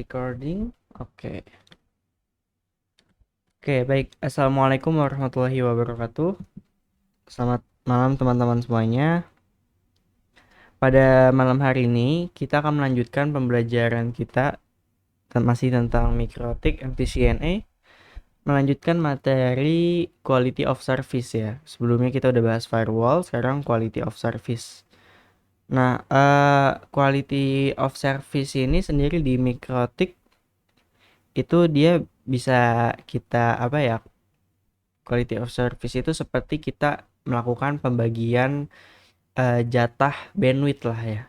Recording. Oke. Oke, baik. Assalamualaikum warahmatullahi wabarakatuh. Selamat malam teman-teman semuanya. Pada malam hari ini kita akan melanjutkan pembelajaran kita masih tentang mikrotik MPCNA, melanjutkan materi quality of service ya. Sebelumnya kita udah bahas firewall, sekarang quality of service. Nah, quality of service ini sendiri di mikrotik itu dia bisa kita apa ya, quality of service itu seperti kita melakukan pembagian jatah bandwidth lah ya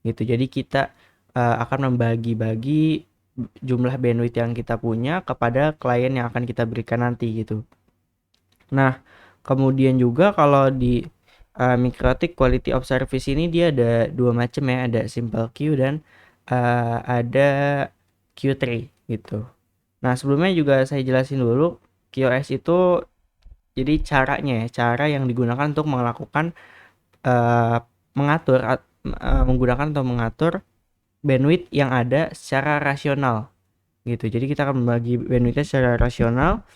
gitu. Jadi kita akan membagi-bagi jumlah bandwidth yang kita punya kepada klien yang akan kita berikan nanti gitu. Nah, kemudian juga kalau di MikroTik quality of service ini dia ada dua macam ya, ada simple queue dan ada queue tree gitu. Nah, sebelumnya juga saya jelasin dulu QoS itu jadi caranya ya, cara yang digunakan untuk melakukan uh, mengatur menggunakan atau mengatur bandwidth yang ada secara rasional gitu. Jadi kita akan membagi bandwidthnya secara rasional.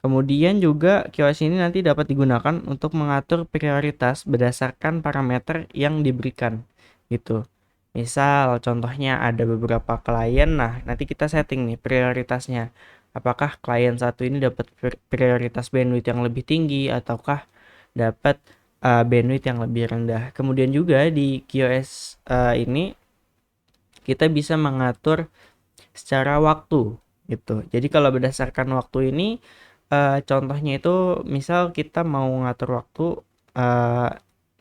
Kemudian juga QoS ini nanti dapat digunakan untuk mengatur prioritas berdasarkan parameter yang diberikan gitu. Misal contohnya ada beberapa klien, nah nanti kita setting nih prioritasnya. Apakah klien satu ini dapat prioritas bandwidth yang lebih tinggi ataukah dapat bandwidth yang lebih rendah. Kemudian juga di QoS ini kita bisa mengatur secara waktu gitu. Jadi kalau berdasarkan waktu ini contohnya itu misal kita mau ngatur waktu uh,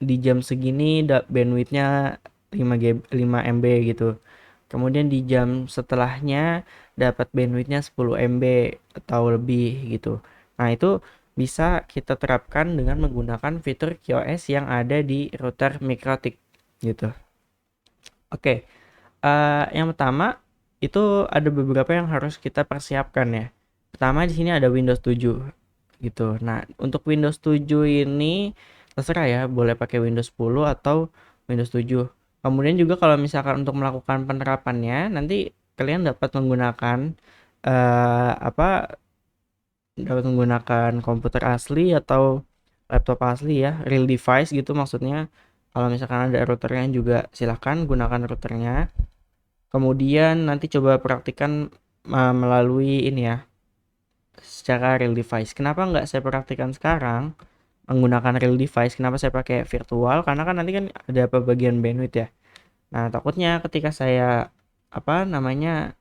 di jam segini bandwidthnya 5 MB gitu. Kemudian di jam setelahnya dapat bandwidthnya 10 MB atau lebih gitu. Nah, itu bisa kita terapkan dengan menggunakan fitur QoS yang ada di router mikrotik gitu. Oke, yang pertama itu ada beberapa yang harus kita persiapkan ya. Pertama di sini ada Windows 7 gitu. Nah, untuk Windows 7 ini terserah ya, boleh pakai Windows 10 atau Windows 7. Kemudian juga kalau misalkan untuk melakukan penerapannya, nanti kalian dapat menggunakan apa? Dapat menggunakan komputer asli atau laptop asli ya, real device gitu maksudnya. Kalau misalkan ada routernya juga silahkan gunakan routernya. Kemudian nanti coba praktikan melalui ini ya, secara real device. Kenapa nggak saya praktikan sekarang menggunakan real device? Kenapa saya pakai virtual? Karena kan nanti kan ada pembagian bandwidth ya. Nah, takutnya ketika saya apa namanya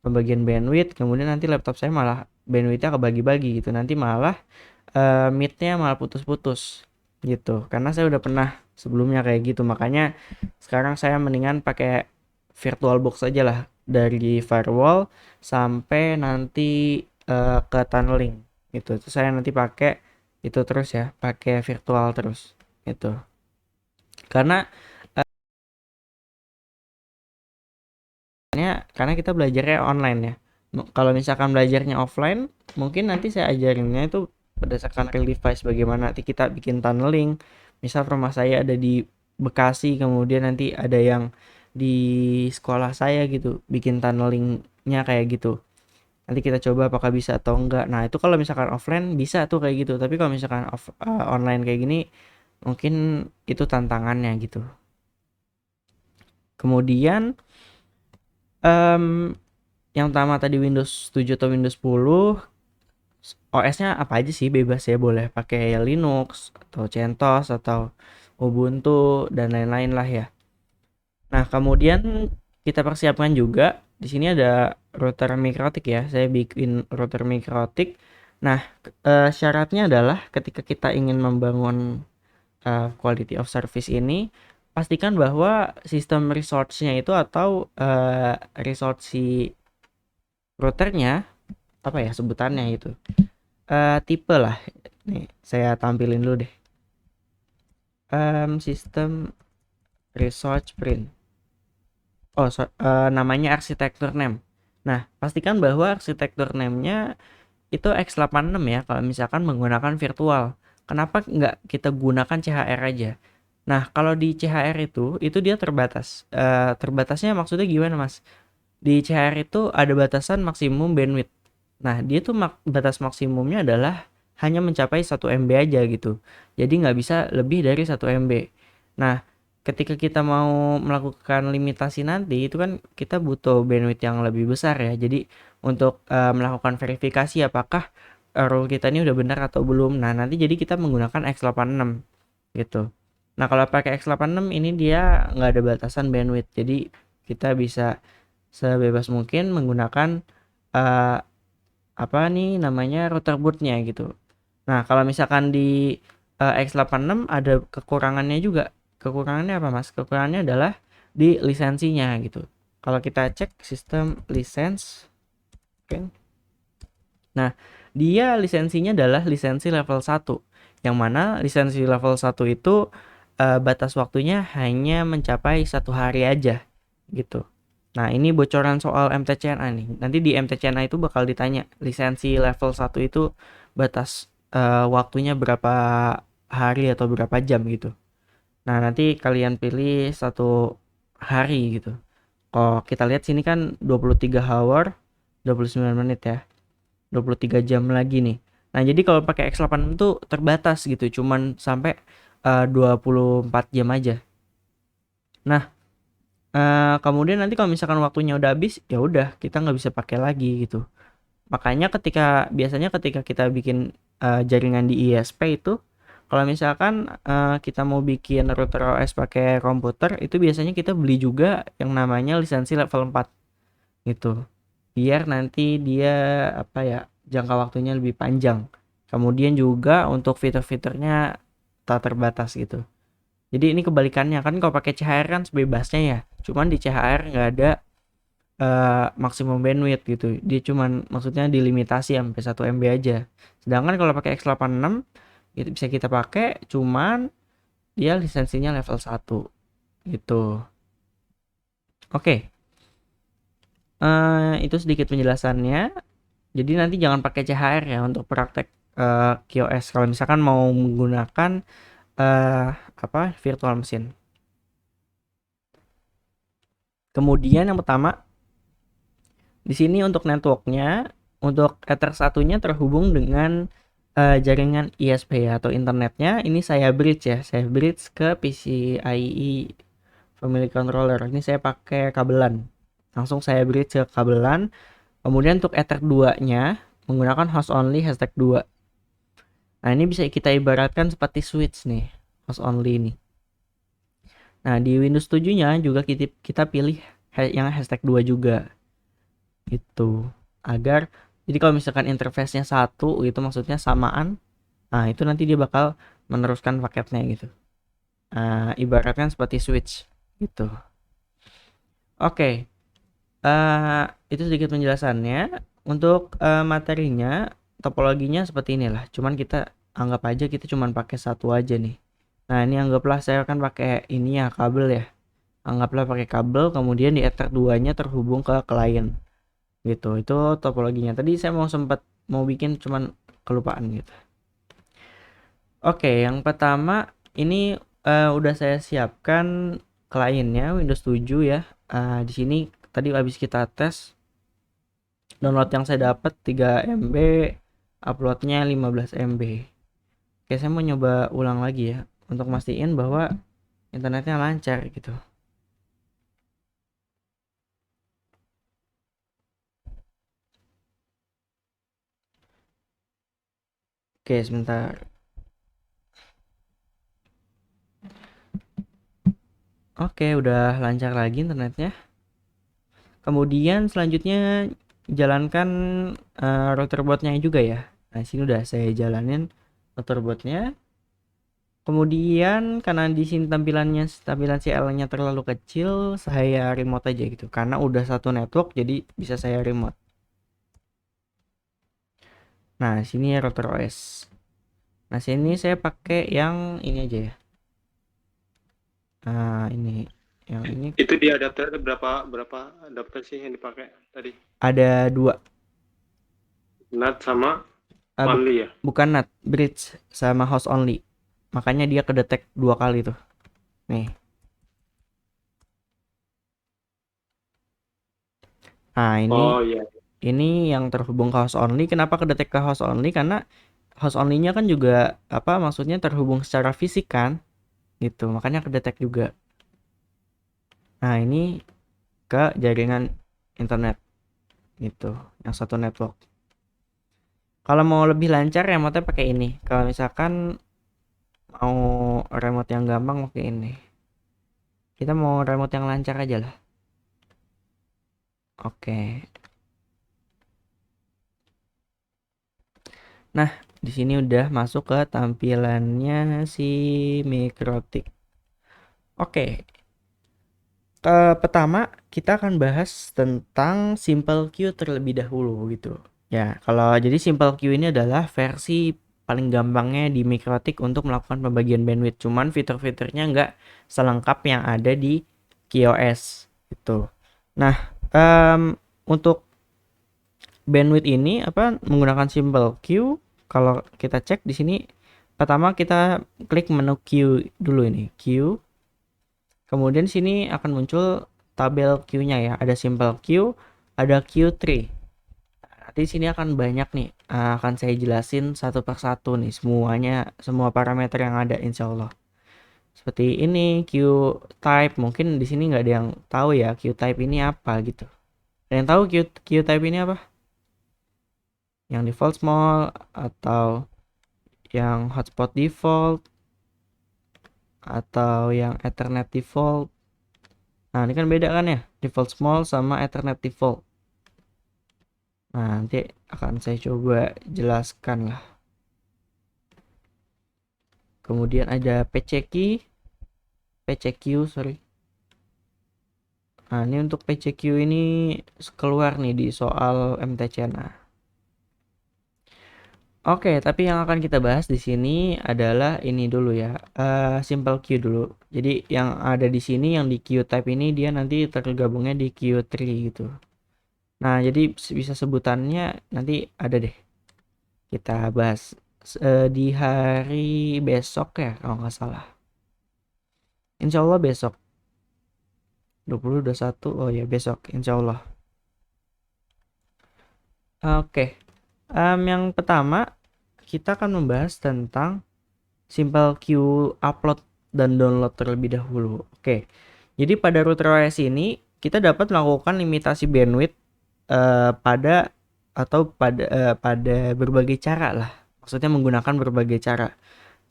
pembagian bandwidth, kemudian nanti laptop saya malah bandwidthnya kebagi-bagi gitu. Nanti malah midnya malah putus-putus gitu. Karena saya udah pernah sebelumnya kayak gitu. Makanya sekarang saya mendingan pakai VirtualBox aja lah dari firewall sampai nanti ke tunneling gitu. Terus saya nanti pakai itu terus ya, pakai virtual terus gitu. Karena karena kita belajarnya online ya. Kalau misalkan belajarnya offline, mungkin nanti saya ajarinnya itu berdasarkan real device bagaimana nanti kita bikin tunneling. Misal rumah saya ada di Bekasi, kemudian nanti ada yang di sekolah saya gitu, bikin tunnelingnya kayak gitu. Nanti kita coba apakah bisa atau enggak. Nah, itu kalau misalkan offline bisa tuh kayak gitu. Tapi kalau misalkan online kayak gini, mungkin itu tantangannya gitu. Kemudian yang pertama tadi Windows 7 atau Windows 10, OS-nya apa aja sih bebas ya, boleh pakai Linux atau CentOS atau Ubuntu dan lain-lain lah ya. Nah, kemudian kita persiapkan juga di sini ada router mikrotik ya. Saya bikin router mikrotik. Nah, syaratnya adalah ketika kita ingin membangun quality of service ini, pastikan bahwa sistem resource-nya itu atau resource si routernya apa ya sebutannya itu tipe lah. Nih saya tampilin dulu deh. Sistem resource print. Oh, namanya arsitektur name. Nah, pastikan bahwa arsitektur name-nya itu x86 ya kalau misalkan menggunakan virtual. Kenapa nggak kita gunakan CHR aja? Nah, kalau di CHR itu dia terbatas. Terbatasnya maksudnya gimana, Mas? Di CHR itu ada batasan maksimum bandwidth. Nah, dia tuh batas maksimumnya adalah hanya mencapai 1 MB aja gitu. Jadi nggak bisa lebih dari 1 MB. Nah, ketika kita mau melakukan limitasi nanti, itu kan kita butuh bandwidth yang lebih besar ya. Jadi untuk melakukan verifikasi apakah rule kita ini udah benar atau belum. Nah, nanti jadi kita menggunakan X86 gitu. Nah, kalau pakai X86 ini dia nggak ada batasan bandwidth. Jadi kita bisa sebebas mungkin menggunakan eh, apa nih namanya router bootnya gitu. Nah, kalau misalkan di X86 ada kekurangannya juga. Kekurangannya apa, Mas? Kekurangannya adalah di lisensinya gitu. Kalau kita cek sistem lisense, oke. Nah, dia lisensinya adalah lisensi level 1. Yang mana lisensi level 1 itu batas waktunya hanya mencapai 1 hari aja gitu. Nah, ini bocoran soal MTCNA nih. Nanti di MTCNA itu bakal ditanya, lisensi level 1 itu batas waktunya berapa hari atau berapa jam gitu. Nah, nanti kalian pilih 1 hari gitu. Kalau kita lihat sini kan 23 hour, 29 menit ya. 23 jam lagi nih. Nah, jadi kalau pakai X86 tuh terbatas gitu, cuman sampai 24 jam aja. Nah, kemudian nanti kalau misalkan waktunya udah habis, ya udah kita nggak bisa pakai lagi gitu. Makanya biasanya ketika kita bikin jaringan di ISP itu, kalau misalkan kita mau bikin router OS pakai komputer, itu biasanya kita beli juga yang namanya lisensi level 4 gitu. Biar nanti dia apa ya, jangka waktunya lebih panjang. Kemudian juga untuk fitur-fiturnya tak terbatas gitu. Jadi ini kebalikannya kan, kalau pakai CHR kan sebebasnya ya. Cuman di CHR nggak ada maksimum bandwidth gitu. Dia cuman maksudnya dilimitasi sampai 1 MB aja. Sedangkan kalau pakai X86 itu bisa kita pakai, cuman dia lisensinya level 1 gitu. Oke. Itu sedikit penjelasannya. Jadi nanti jangan pakai CHR ya untuk praktek QoS kalau misalkan mau menggunakan eh, apa virtual machine. Kemudian yang pertama di sini untuk networknya, untuk Ether satunya terhubung dengan jaringan ISP ya, atau internetnya. Ini saya bridge ya, saya bridge ke PCIe Family Controller. Ini saya pakai kabelan. Langsung saya bridge ke kabelan. Kemudian untuk Ether 2-nya menggunakan host only hashtag 2. Nah, ini bisa kita ibaratkan seperti switch nih, host only ini. Nah, di Windows 7-nya juga kita pilih yang hashtag 2 juga. Itu agar jadi kalau misalkan interface-nya satu itu maksudnya samaan, nah itu nanti dia bakal meneruskan paketnya gitu. Ibaratkan seperti switch gitu. Oke, itu sedikit penjelasannya. Untuk materinya, topologinya seperti inilah. Cuman kita anggap aja kita cuman pakai satu aja nih. Nah, ini anggaplah saya akan pakai ini ya, kabel ya. Anggaplah pakai kabel, kemudian di Ether 2-nya terhubung ke klien gitu. Itu topologinya. Tadi saya mau bikin cuman kelupaan gitu. Oke, yang pertama ini udah saya siapkan kliennya Windows 7 ya. Di sini tadi habis kita tes, download yang saya dapat 3 MB, uploadnya 15 MB. Oke, saya mau nyoba ulang lagi ya untuk mastiin bahwa internetnya lancar gitu. Oke, sebentar. Oke, udah lancar lagi internetnya. Kemudian selanjutnya jalankan router botnya juga ya. Nah, sini udah saya jalanin router botnya. Kemudian karena di sini tampilan CL-nya terlalu kecil, saya remote aja gitu. Karena udah satu network jadi bisa saya remote. Nah, sini ya router OS. Nah, sini saya pakai yang ini aja ya. Nah, yang ini Itu di adapter berapa berapa adapter sih yang dipakai tadi? ada 2. NAT sama Ah, only ya? bukan NAT, bridge sama host only. Makanya dia kedetek 2 kali tuh. Nih. Nah, Oh iya. ini yang terhubung ke host only. Kenapa kedetek ke host only? Karena host only-nya kan juga apa maksudnya terhubung secara fisik kan, gitu. Makanya kedetek juga. Nah, ini ke jaringan internet gitu, yang satu network. Kalau mau lebih lancar remote-nya pakai ini. Kalau misalkan mau remote yang gampang pakai ini. Kita mau remote yang lancar aja lah. Oke. Nah, di sini udah masuk ke tampilannya si Mikrotik. Oke, pertama kita akan bahas tentang Simple Queue terlebih dahulu gitu. Ya, kalau jadi Simple Queue ini adalah versi paling gampangnya di Mikrotik untuk melakukan pembagian bandwidth. Cuman fitur-fiturnya nggak selengkap yang ada di QoS gitu. Nah, untuk bandwidth ini apa menggunakan Simple Queue, kalau kita cek di sini pertama kita klik menu queue dulu ini, queue. Kemudian sini akan muncul tabel queue-nya ya. Ada simple queue, ada queue tree. Nanti sini akan banyak nih. Akan saya jelasin satu per satu nih semuanya, semua parameter yang ada insya Allah. Seperti ini queue type. Mungkin di sini nggak ada yang tahu ya queue type ini apa gitu. Ada yang tahu queue type ini apa? Yang default small atau yang hotspot default atau yang Ethernet default. Nah, ini kan beda kan ya, default small sama Ethernet default. Nah, nanti akan saya coba jelaskan lah. Kemudian ada PCQ, sorry. Nah, ini untuk PCQ ini keluar nih di soal MTCNA. Oke, tapi yang akan kita bahas di sini adalah ini dulu ya, simple queue dulu. Jadi yang ada di sini yang di queue type ini dia nanti tergabungnya di queue tree gitu. Nah, jadi bisa sebutannya nanti ada deh. Kita bahas di hari besok ya kalau nggak salah. Insya Allah besok. 20, 21, oh ya besok insya Allah. Oke, yang pertama kita akan membahas tentang simple queue upload dan download terlebih dahulu. Oke, jadi pada router OS ini kita dapat melakukan limitasi bandwidth pada pada berbagai cara lah. Maksudnya menggunakan berbagai cara.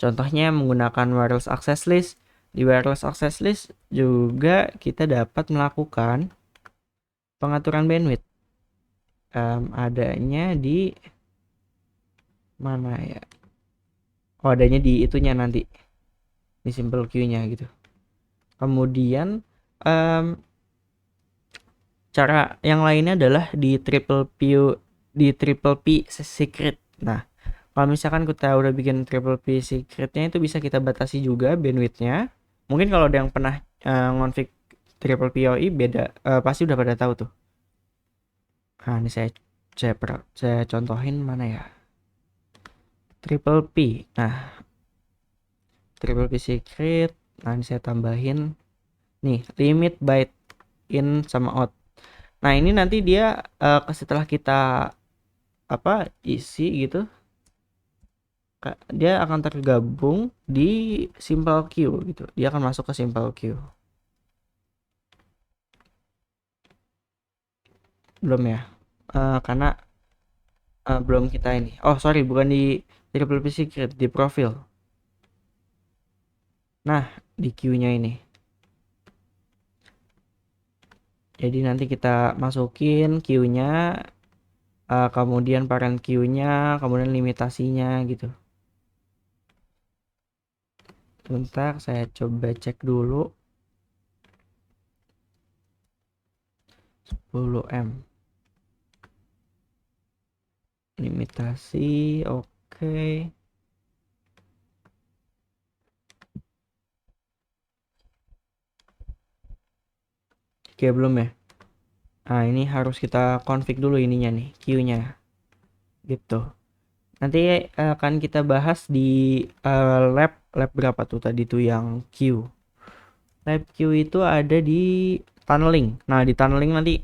Contohnya menggunakan wireless access list. Di wireless access list juga kita dapat melakukan pengaturan bandwidth. Adanya di mana ya? Oh, adanya di itunya nanti di simple queue-nya gitu. Kemudian cara yang lainnya adalah di triple P secret. Nah, kalau misalkan kita udah bikin triple P secretnya itu bisa kita batasi juga bandwidthnya. Mungkin kalau ada yang pernah ngonfig triple PoE beda, pasti udah pada tahu tuh. Nah, ini saya contohin mana ya? Triple P. Nah, triple P secret. Nah, ini saya tambahin nih limit byte in sama out. Nah, ini nanti dia setelah kita isi gitu, dia akan tergabung di simple queue gitu. Dia akan masuk ke simple queue. Belum ya? Karena belum kita ini. Oh, sorry, bukan di triple P secret, di profil. Nah, di queue-nya ini. Jadi nanti kita masukin queue-nya, kemudian parent queue-nya, kemudian limitasinya gitu. Bentar, saya coba cek dulu. 10M. Limitasi, oke. Oke, belum ya? Nah, ini harus kita config dulu ininya nih, queue-nya. Gitu. Nanti akan kita bahas di lab berapa tuh tadi tuh yang queue. Lab queue itu ada di tunneling. Nah, di tunneling nanti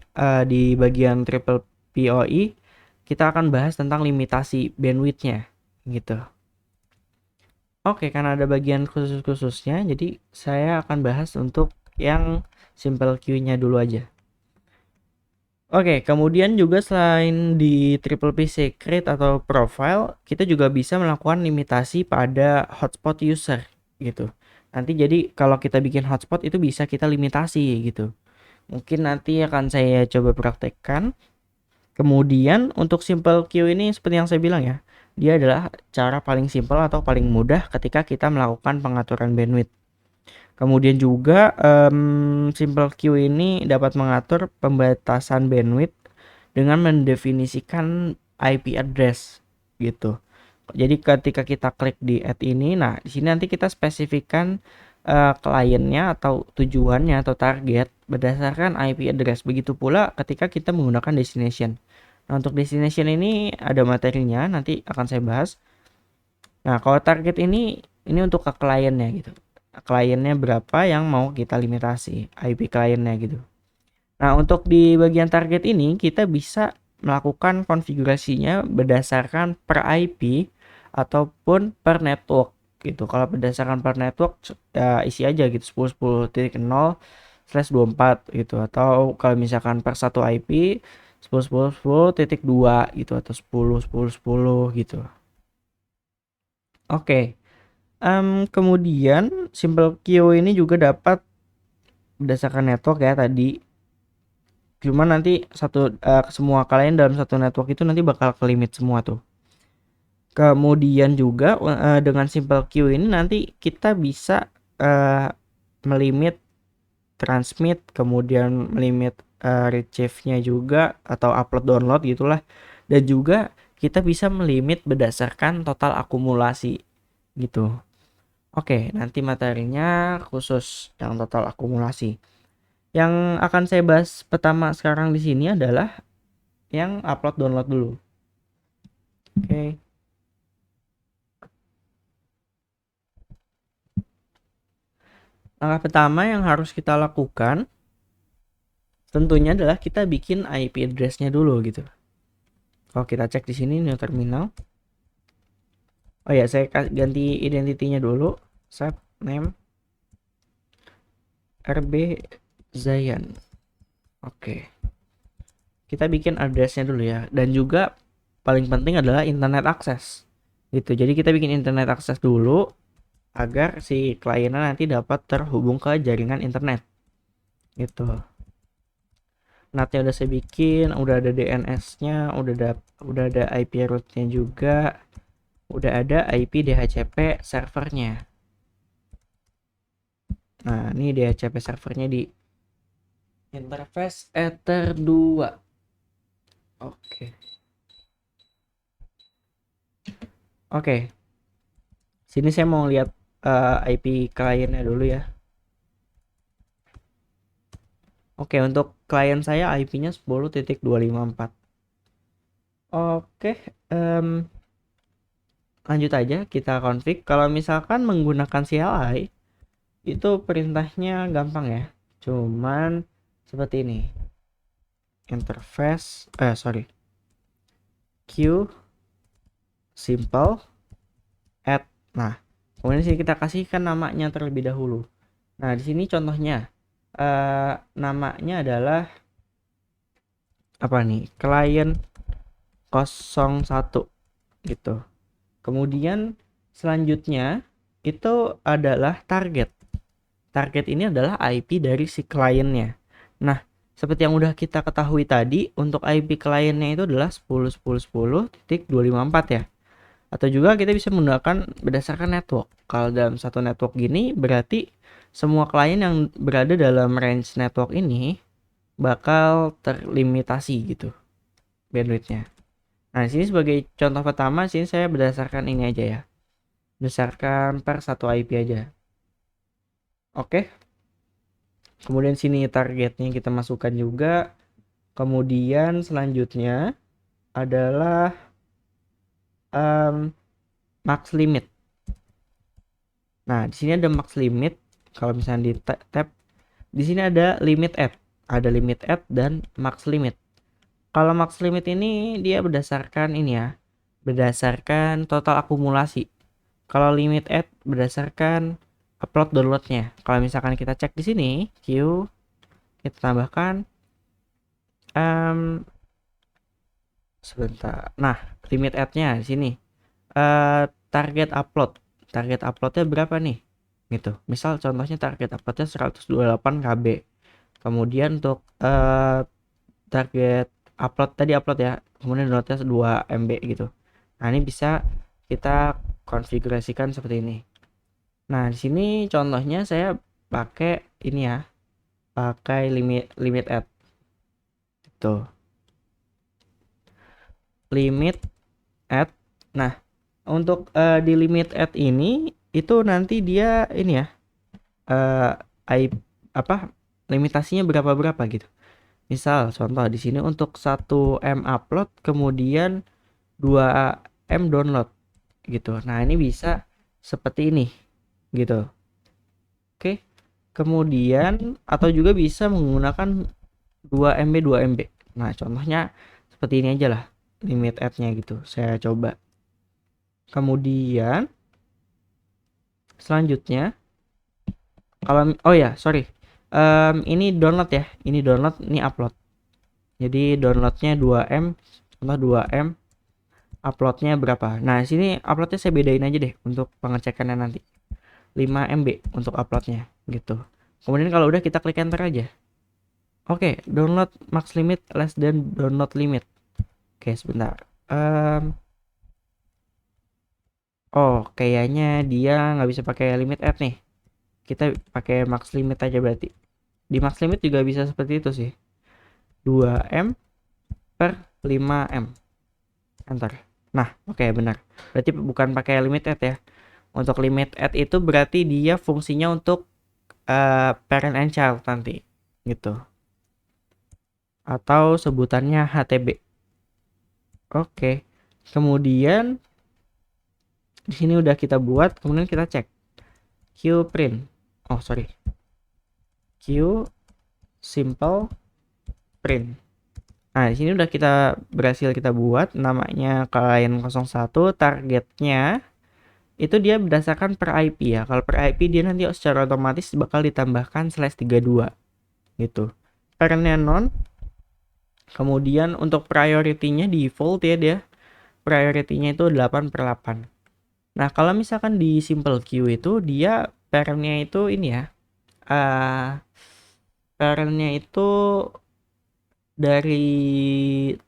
di bagian triple PoE kita akan bahas tentang limitasi bandwidth-nya gitu. Oke, karena ada bagian khusus-khususnya, jadi saya akan bahas untuk yang simple queue-nya dulu aja. Oke, kemudian juga selain di triple P secret atau profile, kita juga bisa melakukan limitasi pada hotspot user gitu. Nanti jadi kalau kita bikin hotspot itu bisa kita limitasi gitu. Mungkin nanti akan saya coba praktekkan. Kemudian untuk simple queue ini seperti yang saya bilang ya, dia adalah cara paling simpel atau paling mudah ketika kita melakukan pengaturan bandwidth. Kemudian juga simple queue ini dapat mengatur pembatasan bandwidth dengan mendefinisikan IP address gitu. Jadi ketika kita klik di add ini, nah di sini nanti kita spesifikkan kliennya atau tujuannya atau target berdasarkan IP address. Begitu pula ketika kita menggunakan destination. Nah, untuk destination ini ada materinya, nanti akan saya bahas. Nah, kalau target ini untuk ke kliennya gitu. Kliennya berapa yang mau kita limitasi IP kliennya gitu. Nah, untuk di bagian target ini kita bisa melakukan konfigurasinya berdasarkan per IP ataupun per network gitu. Kalau berdasarkan per network ya isi aja gitu 10.10.0/24 gitu, atau kalau misalkan per satu IP 10.10.10.2 gitu, atau 10.10.10 gitu. Oke. Kemudian simple queue ini juga dapat berdasarkan network ya tadi. Cuma nanti semua kalian dalam satu network itu nanti bakal ke limit semua tuh. Kemudian juga dengan simple queue ini nanti kita bisa melimit transmit, kemudian melimit retrieve-nya juga atau upload download gitulah. Dan juga kita bisa melimit berdasarkan total akumulasi gitu. Oke, nanti materinya khusus yang total akumulasi. Yang akan saya bahas pertama sekarang di sini adalah yang upload download dulu. Oke. Langkah pertama yang harus kita lakukan tentunya adalah kita bikin IP address-nya dulu gitu. Kalau kita cek di sini new terminal. Oh ya, saya ganti identitinya dulu. Set name RB Zayan. Oke. Kita bikin address-nya dulu ya. Dan juga paling penting adalah internet akses. Gitu. Jadi kita bikin internet akses dulu agar si kliennya nanti dapat terhubung ke jaringan internet. Gitu. NAT-nya udah saya bikin, udah ada DNS-nya, udah ada IP root-nya juga, udah ada IP DHCP servernya. Nah, ini DHCP servernya di interface Ether 2. Oke. Oke. Sini saya mau lihat IP kliennya dulu ya. Oke, untuk klien saya IP-nya 10.254. Oke, lanjut aja kita config. Kalau misalkan menggunakan CLI itu perintahnya gampang ya. Cuman seperti ini. Interface queue simple add. Nah, kemudian sini kita kasihkan namanya terlebih dahulu. Nah, di sini contohnya namanya adalah apa nih? Klien 01 gitu. Kemudian selanjutnya itu adalah target. Target ini adalah IP dari si kliennya. Nah, seperti yang udah kita ketahui tadi, untuk IP kliennya itu adalah 10.10.10.254 ya. Atau juga kita bisa menggunakan berdasarkan network. Kalau dalam satu network gini, berarti semua klien yang berada dalam range network ini bakal terlimitasi gitu bandwidthnya. Nah, di sini sebagai contoh pertama, sini saya berdasarkan ini aja ya. Berdasarkan per satu IP aja. Oke. Kemudian sini targetnya kita masukkan juga. Kemudian selanjutnya adalah max limit. Nah, di sini ada max limit. Kalau misalnya di tab, di sini ada limit add. ada limit add dan max limit. Kalau max limit ini dia berdasarkan ini ya, berdasarkan total akumulasi. Kalau limit add berdasarkan upload downloadnya. Kalau misalkan kita cek di sini, queue, kita tambahkan, sebentar. Nah, limit add-nya di sini. Target uploadnya berapa nih? Gitu. Misal contohnya target uploadnya 128 KB. Kemudian untuk target upload ya, kemudian downloadnya 2 MB gitu. Nah, ini bisa kita konfigurasikan seperti ini. Nah, di sini contohnya saya pakai ini ya, pakai limit add. Tuh, limit add. Nah, untuk di limit add ini itu nanti dia ini ya, I, apa limitasinya berapa gitu. Misal contoh di sini untuk 1 M upload kemudian 2 M download gitu. Nah, ini bisa seperti ini gitu. Oke. Kemudian atau juga bisa menggunakan 2 MB. Nah, contohnya seperti ini aja lah limit add-nya gitu. Saya coba. Kemudian selanjutnya kalau oh ya, sorry. Ini download ya. Ini download, ini upload. Jadi downloadnya 2 M, contoh 2 M, uploadnya berapa. Nah, sini uploadnya saya bedain aja deh untuk pengecekannya nanti. 5 MB untuk uploadnya gitu. Kemudian kalau udah kita klik enter aja. Oke, download max limit less than download limit. Oke, sebentar. Oh, kayaknya dia nggak bisa pakai limit add nih. Kita pakai max limit aja berarti. Di max limit juga bisa seperti itu sih. 2M per 5M. Enter. Nah, oke, benar. Berarti bukan pakai limit add ya. Untuk limit add itu berarti dia fungsinya untuk parent and child nanti. Gitu. Atau sebutannya HTB. Oke. Kemudian di sini udah kita buat, kemudian kita cek Q print. Oh, sorry. Q simple print. Nah, di sini udah berhasil kita buat namanya client 01, targetnya itu dia berdasarkan per IP ya. Kalau per IP dia nanti secara otomatis bakal ditambahkan /32 gitu. Parentnya non. Kemudian untuk priority-nya default ya dia. Priority-nya itu 8/8. Nah, kalau misalkan di simple queue itu dia parentnya itu ini ya. Parentnya itu dari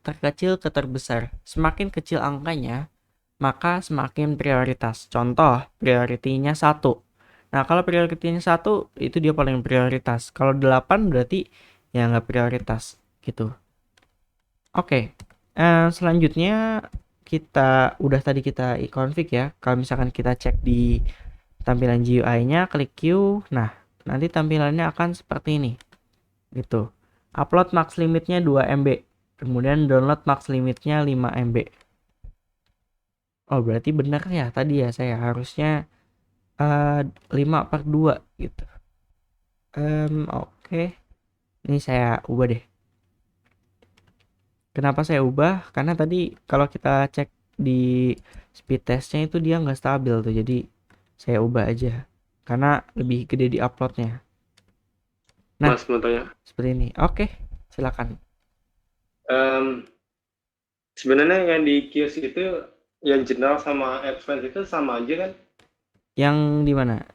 terkecil ke terbesar. Semakin kecil angkanya, maka semakin prioritas. Contoh, prioritinya 1. Nah, kalau prioritinya 1, itu dia paling prioritas. Kalau 8 berarti ya nggak prioritas gitu. Oke, selanjutnya tadi kita config ya. Kalau misalkan kita cek di tampilan GUI-nya, klik Q. Nah, nanti tampilannya akan seperti ini. Gitu. Upload max limitnya 2 MB. Kemudian download max limitnya 5 MB. Oh, berarti benar ya tadi ya saya harusnya 5/2 gitu. Oke. Ini saya ubah deh. Kenapa saya ubah? Karena tadi kalau kita cek di speed testnya itu dia nggak stabil tuh. Jadi saya ubah aja. Karena lebih gede di uploadnya. Nah, Mas mau tanya. seperti ini. Oke, silakan. Sebenarnya yang di kios itu yang general sama advance itu sama aja kan? Yang di mana?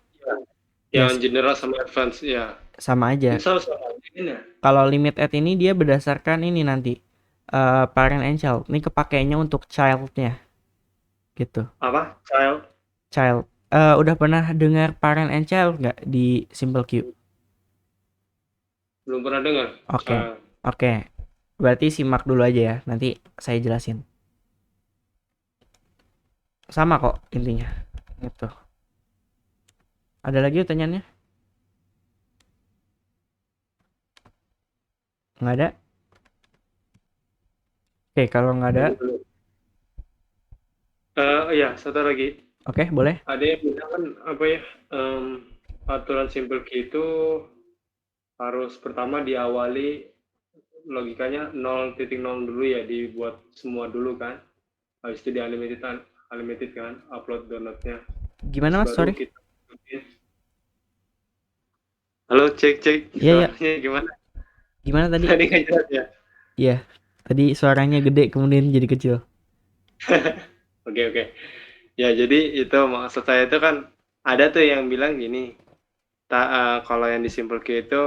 Ya, Yang general sama advance ya. sama aja. Misal sama aja kan ya? Kalau limit add ini dia berdasarkan ini nanti parent and child. Ini kepakainya untuk child-nya gitu. Apa? Child? Child. Udah pernah dengar parent and child nggak di Simple Q? Belum pernah dengar. Oke, Child. oke. Berarti simak dulu aja ya. Nanti saya jelasin. Sama kok intinya. Gitu. Ada lagi pertanyaannya? Nggak ada? Oke, kalau nggak ada, Ya, satu lagi. oke, boleh. Ada yang bilang kan apa ya? Aturan simple key itu harus pertama diawali logikanya 0.0 dulu ya, dibuat semua dulu kan. Habis itu di unlimited kan, upload downloadnya. Terus Gimana Mas? baru Sorry. kita halo, cek Iya ya. suaranya gimana? Gimana tadi? Tadi nggak jelas ya? Iya. Tadi suaranya gede kemudian jadi kecil. Oke, oke. Ya, jadi itu maksud saya itu kan ada tuh yang bilang gini, kalau yang di Simple Q itu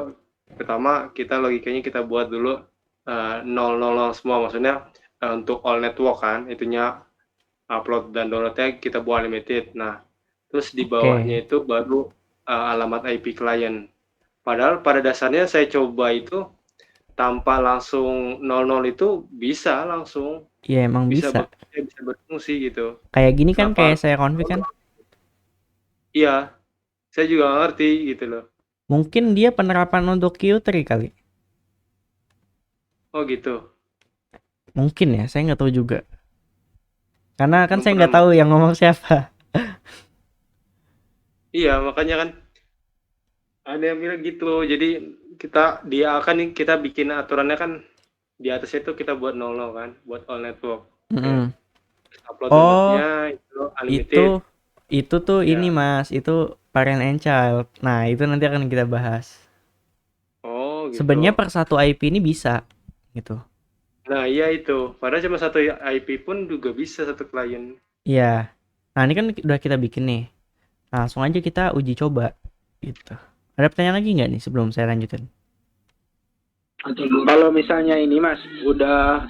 pertama kita logikanya kita buat dulu 000 semua, maksudnya untuk all network kan, itunya upload dan downloadnya kita buat limited. Nah, terus di Oke. bawahnya itu baru alamat IP client. Padahal pada dasarnya saya coba itu tanpa langsung 00 itu bisa langsung, Iya emang bisa bisa. bekerja, bisa berfungsi gitu. Kayak gini kan Kenapa? kayak saya config kan. Iya, saya juga nggak ngerti gitu loh. Mungkin dia penerapan untuk Q3 kali. Oh gitu. Mungkin ya, saya nggak tahu juga. Karena kan Belum saya pernah nggak tahu yang ngomong siapa. Iya, makanya kan ada yang bilang gitu. Jadi dia akan kita bikin aturannya kan di atasnya itu kita buat 00 kan, buat all network. Oke. Mm-mm. Upload Oh, downloadnya itu itu unlimited. itu tuh ini Ya. Mas, itu parent and child. Nah, itu nanti akan kita bahas. Oh Sebenarnya gitu. per satu IP ini bisa gitu. Nah iya itu. Padahal cuma satu IP pun juga bisa satu klien. Iya. Nah, ini kan udah kita bikin nih. Nah, langsung aja kita uji coba gitu. Ada pertanyaan lagi nggak nih sebelum saya lanjutin? Kalau misalnya ini Mas udah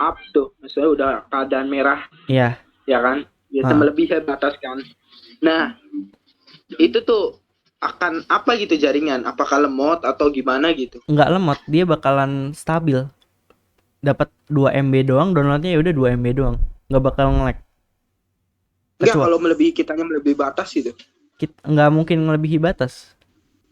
up tuh, misalnya udah keadaan merah, Iya. ya kan, biasa Heeh. melebihi batas kan. Nah itu tuh akan apa gitu jaringan? Apakah lemot atau gimana gitu? Nggak lemot, dia bakalan stabil. Dapat 2 MB doang, downloadnya ya udah 2 MB doang. Nggak bakal nge-lag. Enggak Kecuali kalau melebihi kitanya melebihi batas gitu. nggak mungkin melebihi batas.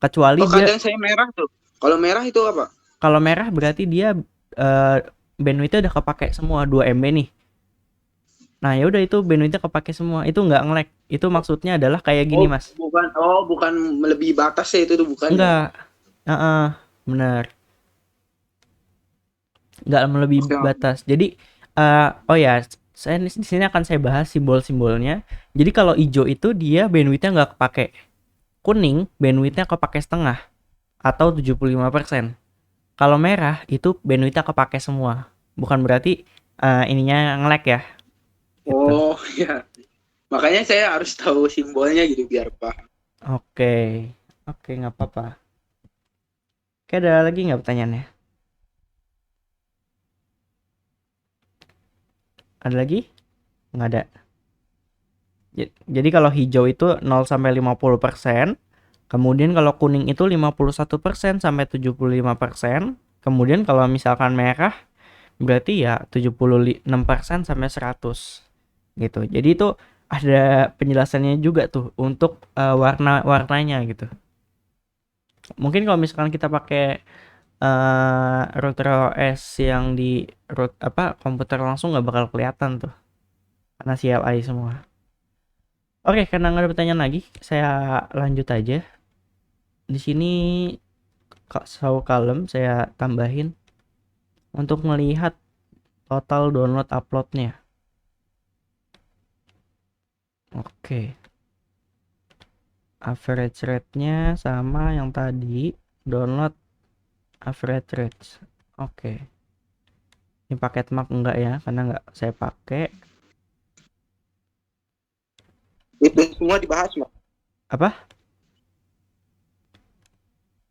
Kecuali Oh dia kadang saya merah tuh. Kalau merah itu apa? kalau merah berarti dia eh, bandwidth-nya udah kepake semua 2 MB nih. Nah, ya udah itu bandwidth-nya kepake semua. Itu nggak nge-lag. Itu maksudnya adalah kayak gini, Mas. Bukan melebihi batas ya itu tuh bukan ya. Enggak. Heeh, benar. Nggak melebihi Oke. batas. Jadi oh ya, saya di sini akan saya bahas simbol-simbolnya. Jadi kalau hijau itu dia bandwidth-nya nggak kepake. Kuning bandwidth-nya kepake setengah atau 75%. Kalau merah itu bandwidth-nya kepake semua. Bukan berarti ininya nge-lag ya, gitu. Oh ya. Makanya saya harus tahu simbolnya gitu biar paham. Oke. Oke, nggak apa-apa. Oke, ada lagi nggak pertanyaannya? Ada lagi? Nggak ada. Jadi kalau hijau itu 0 sampai 50%, kemudian kalau kuning itu 51% sampai 75%, kemudian kalau misalkan merah berarti ya 76% sampai 100 gitu. Jadi itu ada penjelasannya juga tuh untuk warna-warnanya gitu. Mungkin kalau misalkan kita pakai router OS yang di komputer langsung nggak bakal kelihatan tuh karena CLI semua. Oke, karena nggak ada pertanyaan lagi, saya lanjut aja. Di sini Kak Saw Kalem saya tambahin untuk melihat total download uploadnya. Oke, average rate-nya sama yang tadi, download average rate. Oke, ini paket Mac enggak ya, karena nggak saya pakai. Itu semua dibahas Mas. Apa?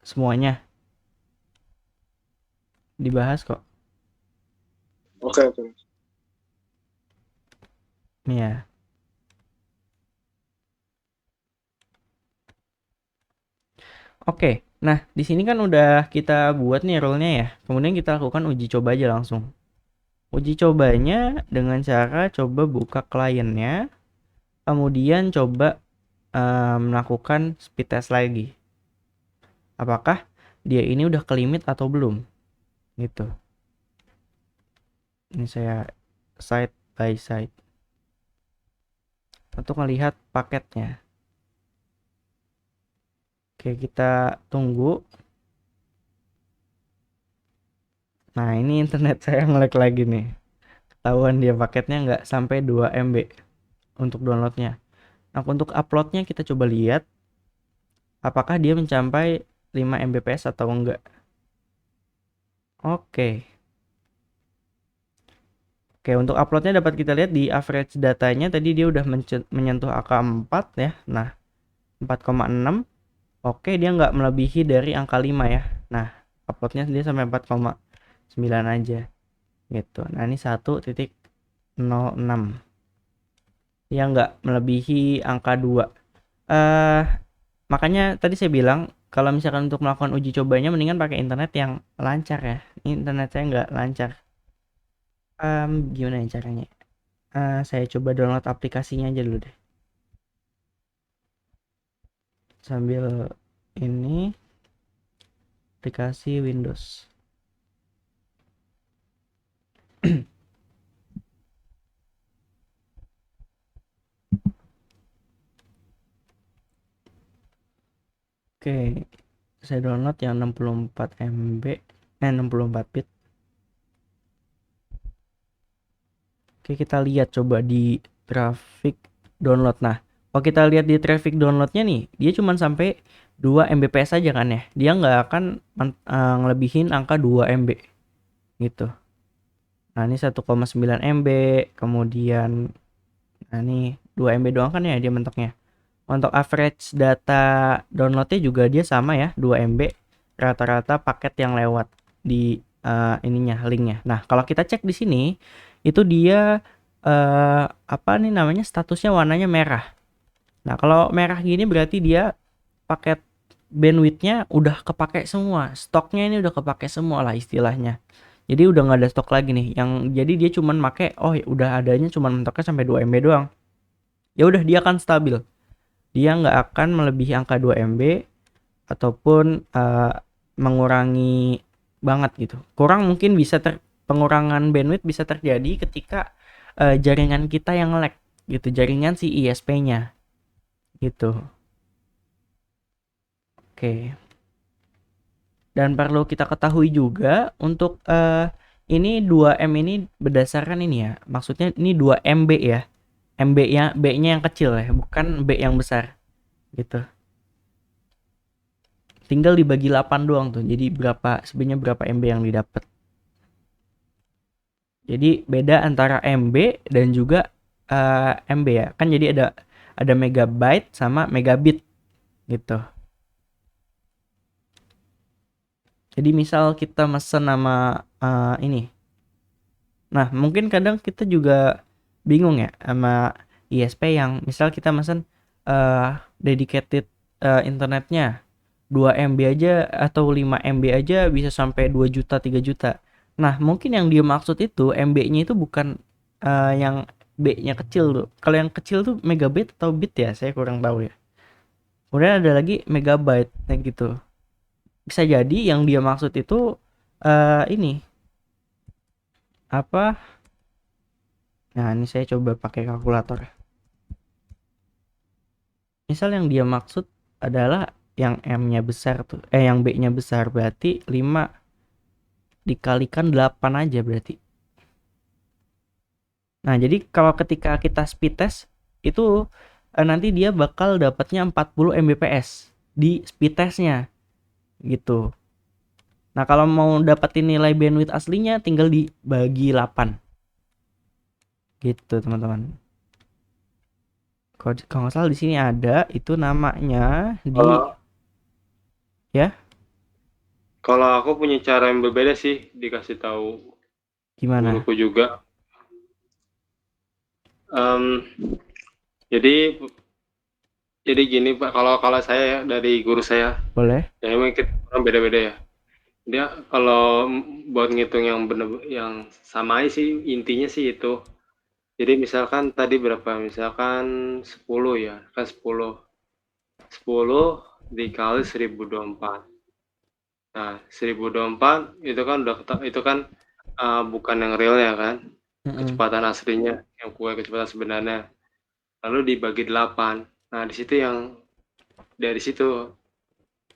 Semuanya dibahas kok. Oke oke. Nih ya. Oke, nah di sini kan udah kita buat nih rule-nya ya. Kemudian kita lakukan uji coba aja langsung. Uji cobanya dengan cara coba buka kliennya, kemudian coba melakukan speed test lagi. Apakah dia ini udah ke limit atau belum? Gitu. Ini saya side by side untuk melihat paketnya. Oke, kita tunggu. Nah, ini internet saya nge-lag lagi nih. Ketahuan dia paketnya nggak sampai 2 MB untuk downloadnya. Nah, untuk uploadnya kita coba lihat apakah dia mencapai 5 Mbps atau enggak. Oke. Oke, untuk uploadnya dapat kita lihat di average datanya tadi dia udah menyentuh angka 4 ya. Nah, 4,6. Oke, dia nggak melebihi dari angka 5 ya. Nah, uploadnya dia sampai 4,9 aja gitu. Nah, ini 1,06. Dia nggak melebihi angka 2. Eh, makanya tadi saya bilang kalau misalkan untuk melakukan uji cobanya mendingan pakai internet yang lancar ya. Internet saya nggak lancar. Gimana ya caranya? Saya coba download aplikasinya aja dulu deh. Sambil ini aplikasi Windows. Oke, saya download yang 64 MB, 64 bit. Oke, kita lihat coba di traffic download. Nah, kalau kita lihat di traffic downloadnya nih, dia cuma sampai 2 Mbps aja kan ya. Dia nggak akan ngelebihin angka 2 MB gitu. Nah, ini 1,9 MB, kemudian nah ini 2 MB doang kan ya dia mentoknya. Untuk average data downloadnya juga dia sama ya, 2 MB rata-rata paket yang lewat di ininya linknya. Nah, kalau kita cek di sini itu dia apa nih namanya statusnya warnanya merah. Nah, kalau merah gini berarti dia paket bandwidthnya udah kepake semua, stoknya ini udah kepake semua lah istilahnya. Jadi udah nggak ada stok lagi nih. Yang jadi dia cuman make oh ya udah adanya cuman mentoknya sampai 2 MB doang. Ya udah dia akan stabil. Dia nggak akan melebihi angka 2 MB ataupun mengurangi banget gitu. Kurang mungkin bisa pengurangan bandwidth bisa terjadi ketika jaringan kita yang lag gitu, jaringan si ISP-nya gitu. Oke. Dan perlu kita ketahui juga untuk ini 2M ini berdasarkan ini ya. Maksudnya ini 2 MB ya. MB-nya B-nya yang kecil ya, bukan B yang besar. Gitu. Tinggal dibagi 8 doang tuh. Jadi sebenarnya berapa MB yang didapat. Jadi beda antara MB dan juga MB ya. Kan jadi ada megabyte sama megabit gitu. Jadi misal kita mesen nama ini. Nah, mungkin kadang kita juga bingung ya sama ISP yang misal kita mesen dedicated internetnya 2 MB aja atau 5 MB aja bisa sampai 2 juta, 3 juta. Nah, mungkin yang dia maksud itu MB-nya itu bukan yang B-nya kecil tuh. Kalau yang kecil tuh megabit atau bit ya, saya kurang tahu ya. Kemudian ada lagi megabyte kayak gitu. Bisa jadi yang dia maksud itu ini apa? Nah, ini saya coba pakai kalkulator. Misal yang dia maksud adalah yang M-nya besar tuh. Yang B-nya besar berarti 5 dikalikan 8 aja berarti. Nah, jadi kalau ketika kita speed test itu nanti dia bakal dapatnya 40 Mbps di speed testnya gitu. Nah, kalau mau dapetin nilai bandwidth aslinya tinggal dibagi 8. Gitu, teman-teman. Kalau nggak salah di sini ada itu namanya di ya. Kalau aku punya cara yang berbeda sih, dikasih tahu Gimana? guruku juga. Jadi gini Pak, kalau saya ya dari guru saya, Boleh? ya mungkin orang beda-beda ya. Dia kalau buat ngitung yang bener yang sama aja sih intinya sih itu. Jadi misalkan tadi berapa? Misalkan 10 ya, kan 10. 10 dikali 1024. Nah, 1024 itu kan itu kan bukan yang real ya kan? Kecepatan aslinya, yang kecepatan sebenarnya. Lalu dibagi 8. Nah, di situ dari situ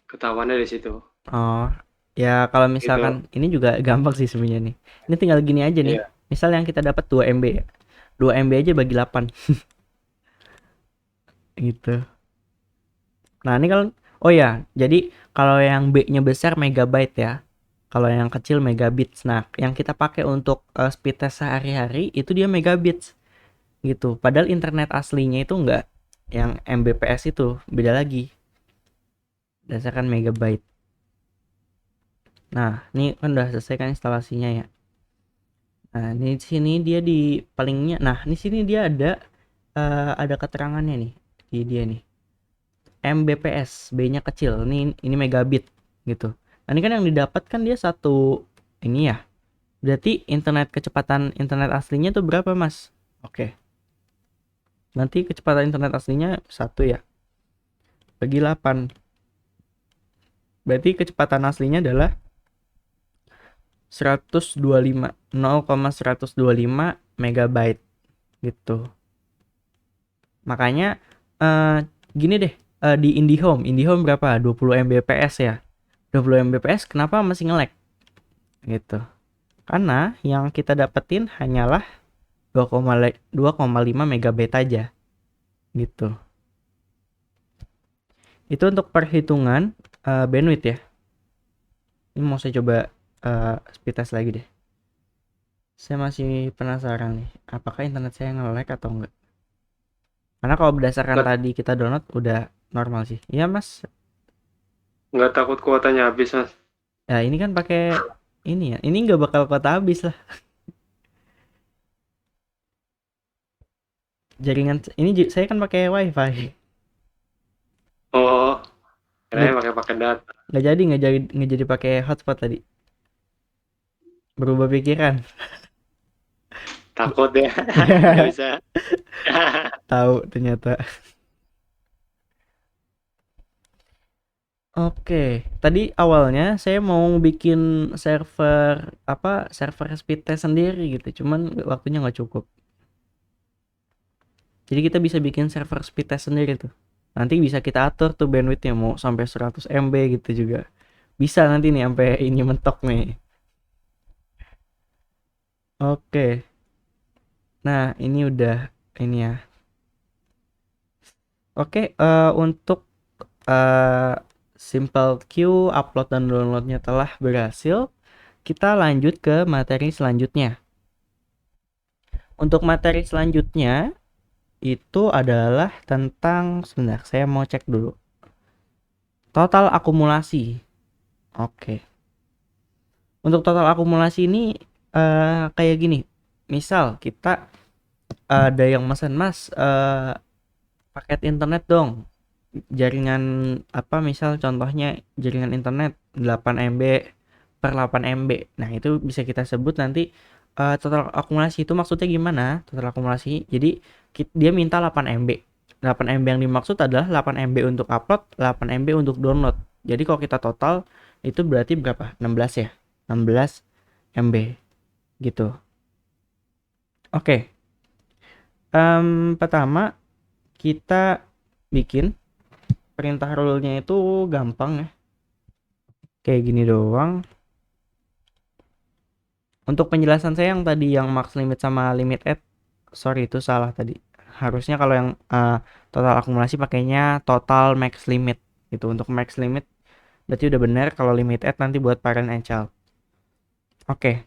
ketahuannya dari situ. Oh, Ya kalau gitu. misalkan ini juga gampang sih sebenarnya nih. Ini tinggal gini aja nih. Iya. Misal yang kita dapat 2 MB ya. 2 MB aja bagi 8 gitu. Nah, ini kalau oh ya, jadi kalau yang B-nya besar megabyte ya. Kalau yang kecil megabits. Nah, yang kita pakai untuk speed test sehari-hari itu dia megabits gitu. Padahal internet aslinya itu enggak yang Mbps itu, beda lagi. Berdasarkan megabyte. Nah, ini kan udah selesai kan instalasinya ya. Nah, ini di sini dia di palingnya. Nah, di sini dia ada keterangannya nih di dia nih. Mbps, B-nya kecil. Ini megabit gitu. Nah, ini kan yang didapat kan dia satu ini ya. Berarti kecepatan internet aslinya tuh berapa, Mas? Oke. Nanti kecepatan internet aslinya 1 ya. Bagi 8. Berarti kecepatan aslinya adalah 125 0,125 megabyte gitu. Makanya gini deh, di IndiHome berapa? 20 Mbps ya. 20 Mbps kenapa masih nge-lag? Gitu. Karena yang kita dapetin hanyalah 2,5 megabyte aja. Gitu. Itu untuk perhitungan bandwidth ya. Ini mau saya coba speed test lagi deh. Saya masih penasaran nih, apakah internet saya nge-lag atau enggak. Karena kalau berdasarkan Nggak, tadi kita download udah normal sih. Iya, Mas. nggak takut kuotanya habis, Mas. Ya, ini kan pakai ini ya. Ini nggak bakal kuota habis lah. Jaringan ini saya kan pakai WiFi. Oh, Nggak kirain pakai data. nggak jadi pakai hotspot tadi. Berubah pikiran. Takut ya. Nggak bisa. Tahu ternyata. Oke, tadi awalnya saya mau bikin server speed test sendiri gitu, cuman waktunya nggak cukup. Jadi kita bisa bikin server speed test sendiri tuh. Nanti bisa kita atur tuh bandwidthnya mau sampai 100 MB gitu juga. Bisa nanti nih sampai ini mentok nih. Oke. Nah, ini udah ini ya. Oke, untuk Simple Queue upload dan downloadnya telah berhasil. Kita lanjut ke materi selanjutnya. Untuk materi selanjutnya itu adalah tentang sebentar, saya mau cek dulu. Total akumulasi. Oke. Untuk total akumulasi ini kayak gini. Misal kita ada yang mesen, Mas, paket internet dong. Jaringan apa misal contohnya jaringan internet 8 MB per 8 MB. Nah, itu bisa kita sebut nanti total akumulasi itu maksudnya gimana? Total akumulasi. Jadi dia minta 8 MB. 8 MB yang dimaksud adalah 8 MB untuk upload, 8 MB untuk download. Jadi kalau kita total itu berarti berapa? 16 ya. 16 MB gitu. Oke. Pertama kita bikin perintah rule-nya itu gampang ya. Kayak gini doang. Untuk penjelasan saya yang tadi yang max limit sama limit add, sorry itu salah tadi. Harusnya kalau yang total akumulasi pakainya total max limit gitu. Untuk max limit berarti udah benar, kalau limit add nanti buat parent and child. Oke.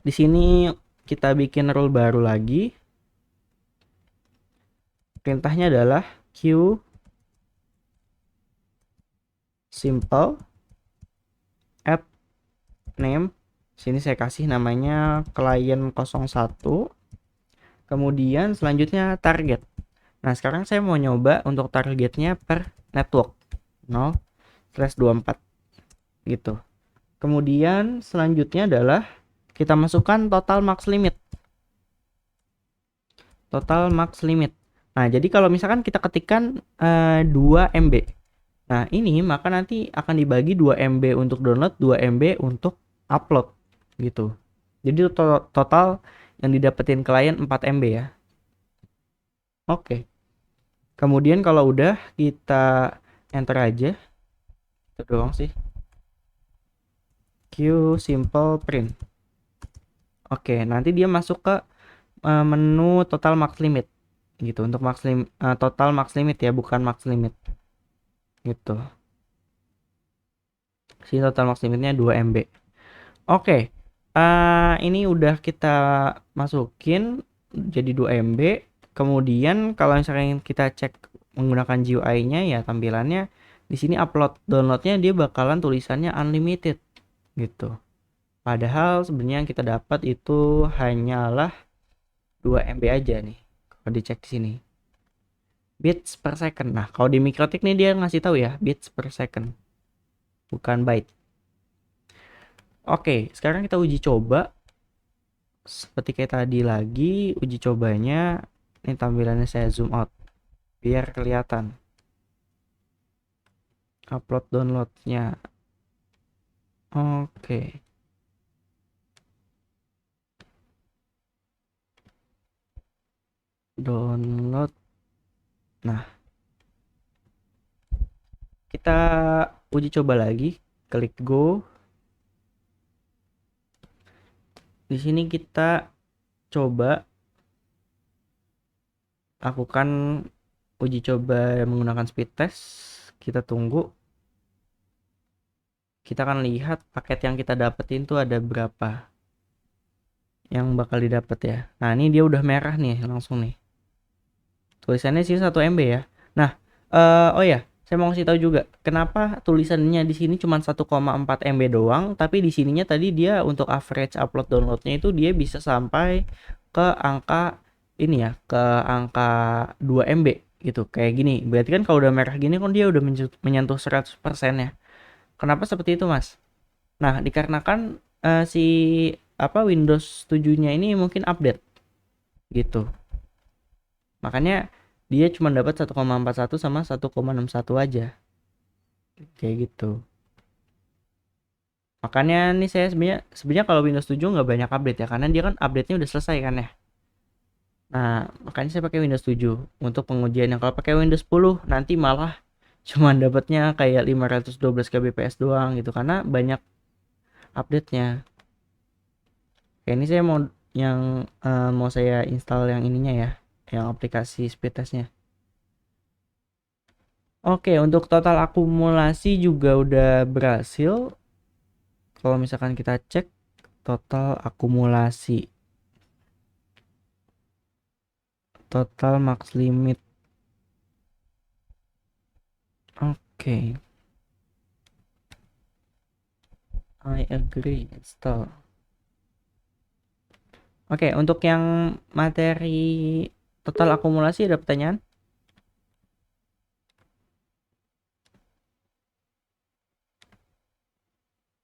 Di sini kita bikin rule baru lagi. Perintahnya adalah queue simple add name. Sini saya kasih namanya client 01. Kemudian selanjutnya target. Nah, sekarang saya mau nyoba untuk targetnya per network 0/24 gitu. Kemudian selanjutnya adalah kita masukkan total max limit. Total max limit. Nah, jadi kalau misalkan kita ketikkan 2 MB. Nah, ini maka nanti akan dibagi 2 MB untuk download, 2 MB untuk upload gitu. Jadi total yang didapetin klien 4 MB ya. Oke. Kemudian kalau udah kita enter aja. Itu doang sih. queue simple print. Oke, nanti dia masuk ke menu total max limit gitu. Untuk total max limit ya, bukan max limit gitu. Si total max limitnya 2 MB. Oke, ini udah kita masukin jadi 2 MB. Kemudian kalau misalnya kita cek menggunakan GUI-nya ya, tampilannya di sini upload downloadnya dia bakalan tulisannya unlimited gitu. Padahal sebenarnya yang kita dapat itu hanyalah 2 MB aja nih. Kalau dicek di sini. Bits per second. Nah, kalau di Mikrotik nih dia ngasih tahu ya, bits per second. Bukan byte. Oke, sekarang kita uji coba. Seperti kayak tadi lagi, uji cobanya ini tampilannya saya zoom out biar kelihatan. Upload downloadnya. Oke. Download. Nah, kita uji coba lagi. Klik go. Di sini kita coba lakukan uji coba menggunakan speed test. Kita tunggu. Kita akan lihat paket yang kita dapetin tuh ada berapa yang bakal didapat ya. Nah, ini dia udah merah nih langsung nih. Tulisannya sih 1 MB ya. Nah, oh ya, saya mau kasih tahu juga kenapa tulisannya di sini cuma 1,4 MB doang, tapi di sininya tadi dia untuk average upload downloadnya itu dia bisa sampai ke angka ini ya, ke angka 2 MB gitu. Kayak gini. Berarti kan kalau udah merah gini kan dia udah menyentuh 100% ya. Kenapa seperti itu, Mas? Nah, dikarenakan si Windows 7-nya ini mungkin update gitu. Makanya dia cuma dapat 1,41 sama 1,61 aja. Kayak gitu. Makanya nih saya sebenarnya kalau Windows 7 nggak banyak update ya, karena dia kan update-nya udah selesai kan ya. Nah, makanya saya pakai Windows 7 untuk pengujian. Yang kalau pakai Windows 10 nanti malah cuman dapatnya kayak 512 kbps doang gitu karena banyak update-nya. Kayak ini saya mau yang mau saya install yang ininya ya, yang aplikasi speed test-nya. Oke, untuk total akumulasi juga udah berhasil. Kalau misalkan kita cek total akumulasi, total max limit. Oke. I agree, install. Oke, untuk yang materi total akumulasi ada pertanyaan?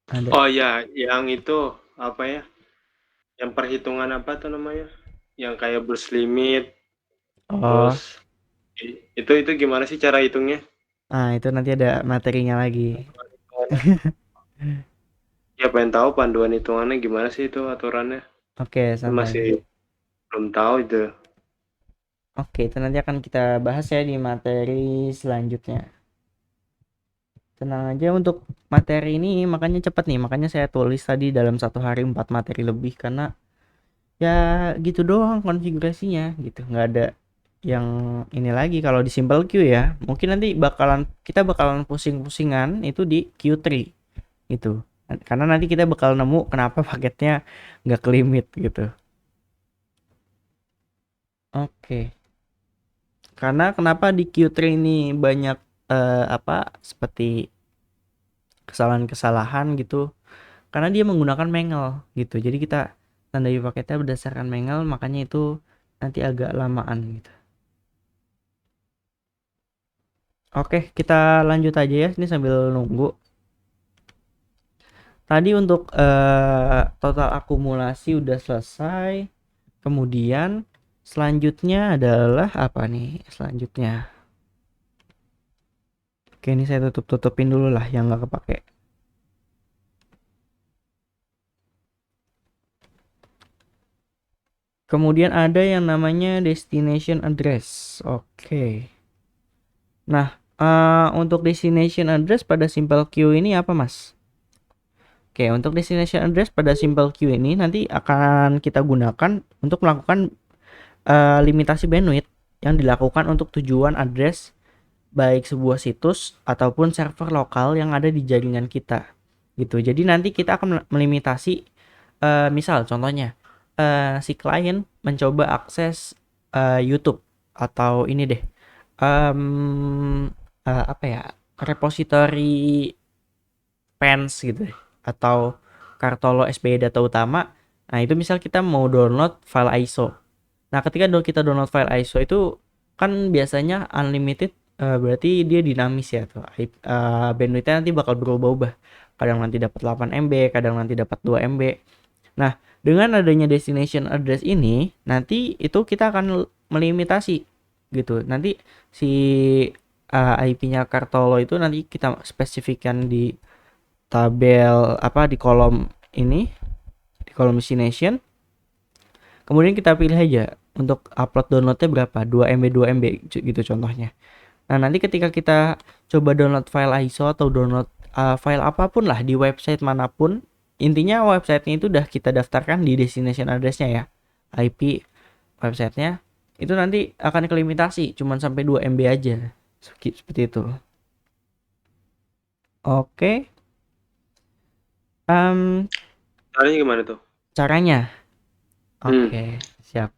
Ada. Oh ya, yang itu apa ya? Yang perhitungan apa tuh namanya? Yang kayak burst limit, Oh, terus itu gimana sih cara hitungnya? itu nanti ada materinya lagi. Ya pengen tahu panduan hitungannya gimana sih itu aturannya? Oke, Saya santai. masih belum tahu itu. Oke, itu nanti akan kita bahas ya di materi selanjutnya. Tenang aja untuk materi ini makanya cepat nih, makanya saya tulis tadi dalam 1 hari 4 materi lebih karena ya gitu doang konfigurasinya gitu, nggak ada yang ini lagi. Kalau di simple queue ya mungkin nanti kita bakalan pusing-pusingan itu di Q3 itu karena nanti kita bakal nemu kenapa paketnya nggak ke limit gitu. Oke, karena kenapa di Q3 ini banyak seperti kesalahan-kesalahan gitu karena dia menggunakan Mangle gitu. Jadi kita tandai paketnya berdasarkan Mangle, makanya itu nanti agak lamaan gitu. Oke, kita lanjut aja ya ini sambil nunggu. Tadi untuk total akumulasi udah selesai. Kemudian selanjutnya adalah apa nih? Selanjutnya. Oke, ini saya tutupin dulu lah yang nggak kepake. Kemudian ada yang namanya destination address. Oke. Nah, untuk destination address pada simple queue ini apa, Mas? Oke, untuk destination address pada simple queue ini nanti akan kita gunakan untuk melakukan limitasi bandwidth yang dilakukan untuk tujuan address baik sebuah situs ataupun server lokal yang ada di jaringan kita gitu. Jadi nanti kita akan melimitasi misal contohnya si klien mencoba akses YouTube atau ini deh apa ya, repository pens gitu deh, atau Kartolo SBY data utama. Nah itu misal kita mau download file ISO. Nah ketika kita download file ISO itu kan biasanya unlimited, berarti dia dinamis ya tuh. Bandwidthnya nanti bakal berubah-ubah. Kadang nanti dapat 8 MB, kadang nanti dapat 2 MB. Nah, dengan adanya destination address ini, nanti itu kita akan melimitasi gitu. Nanti si IP-nya Kartolo itu nanti kita spesifikkan di tabel apa di kolom ini, di kolom destination. Kemudian kita pilih aja untuk upload downloadnya berapa, 2 MB 2 MB gitu contohnya. Nah nanti ketika kita coba download file ISO atau download file apapun lah di website manapun, intinya websitenya itu udah kita daftarkan di destination address-nya ya, IP websitenya itu nanti akan kelimitasi cuman sampai 2 MB aja seperti itu. Oke. Caranya gimana tuh? Caranya oke, siap.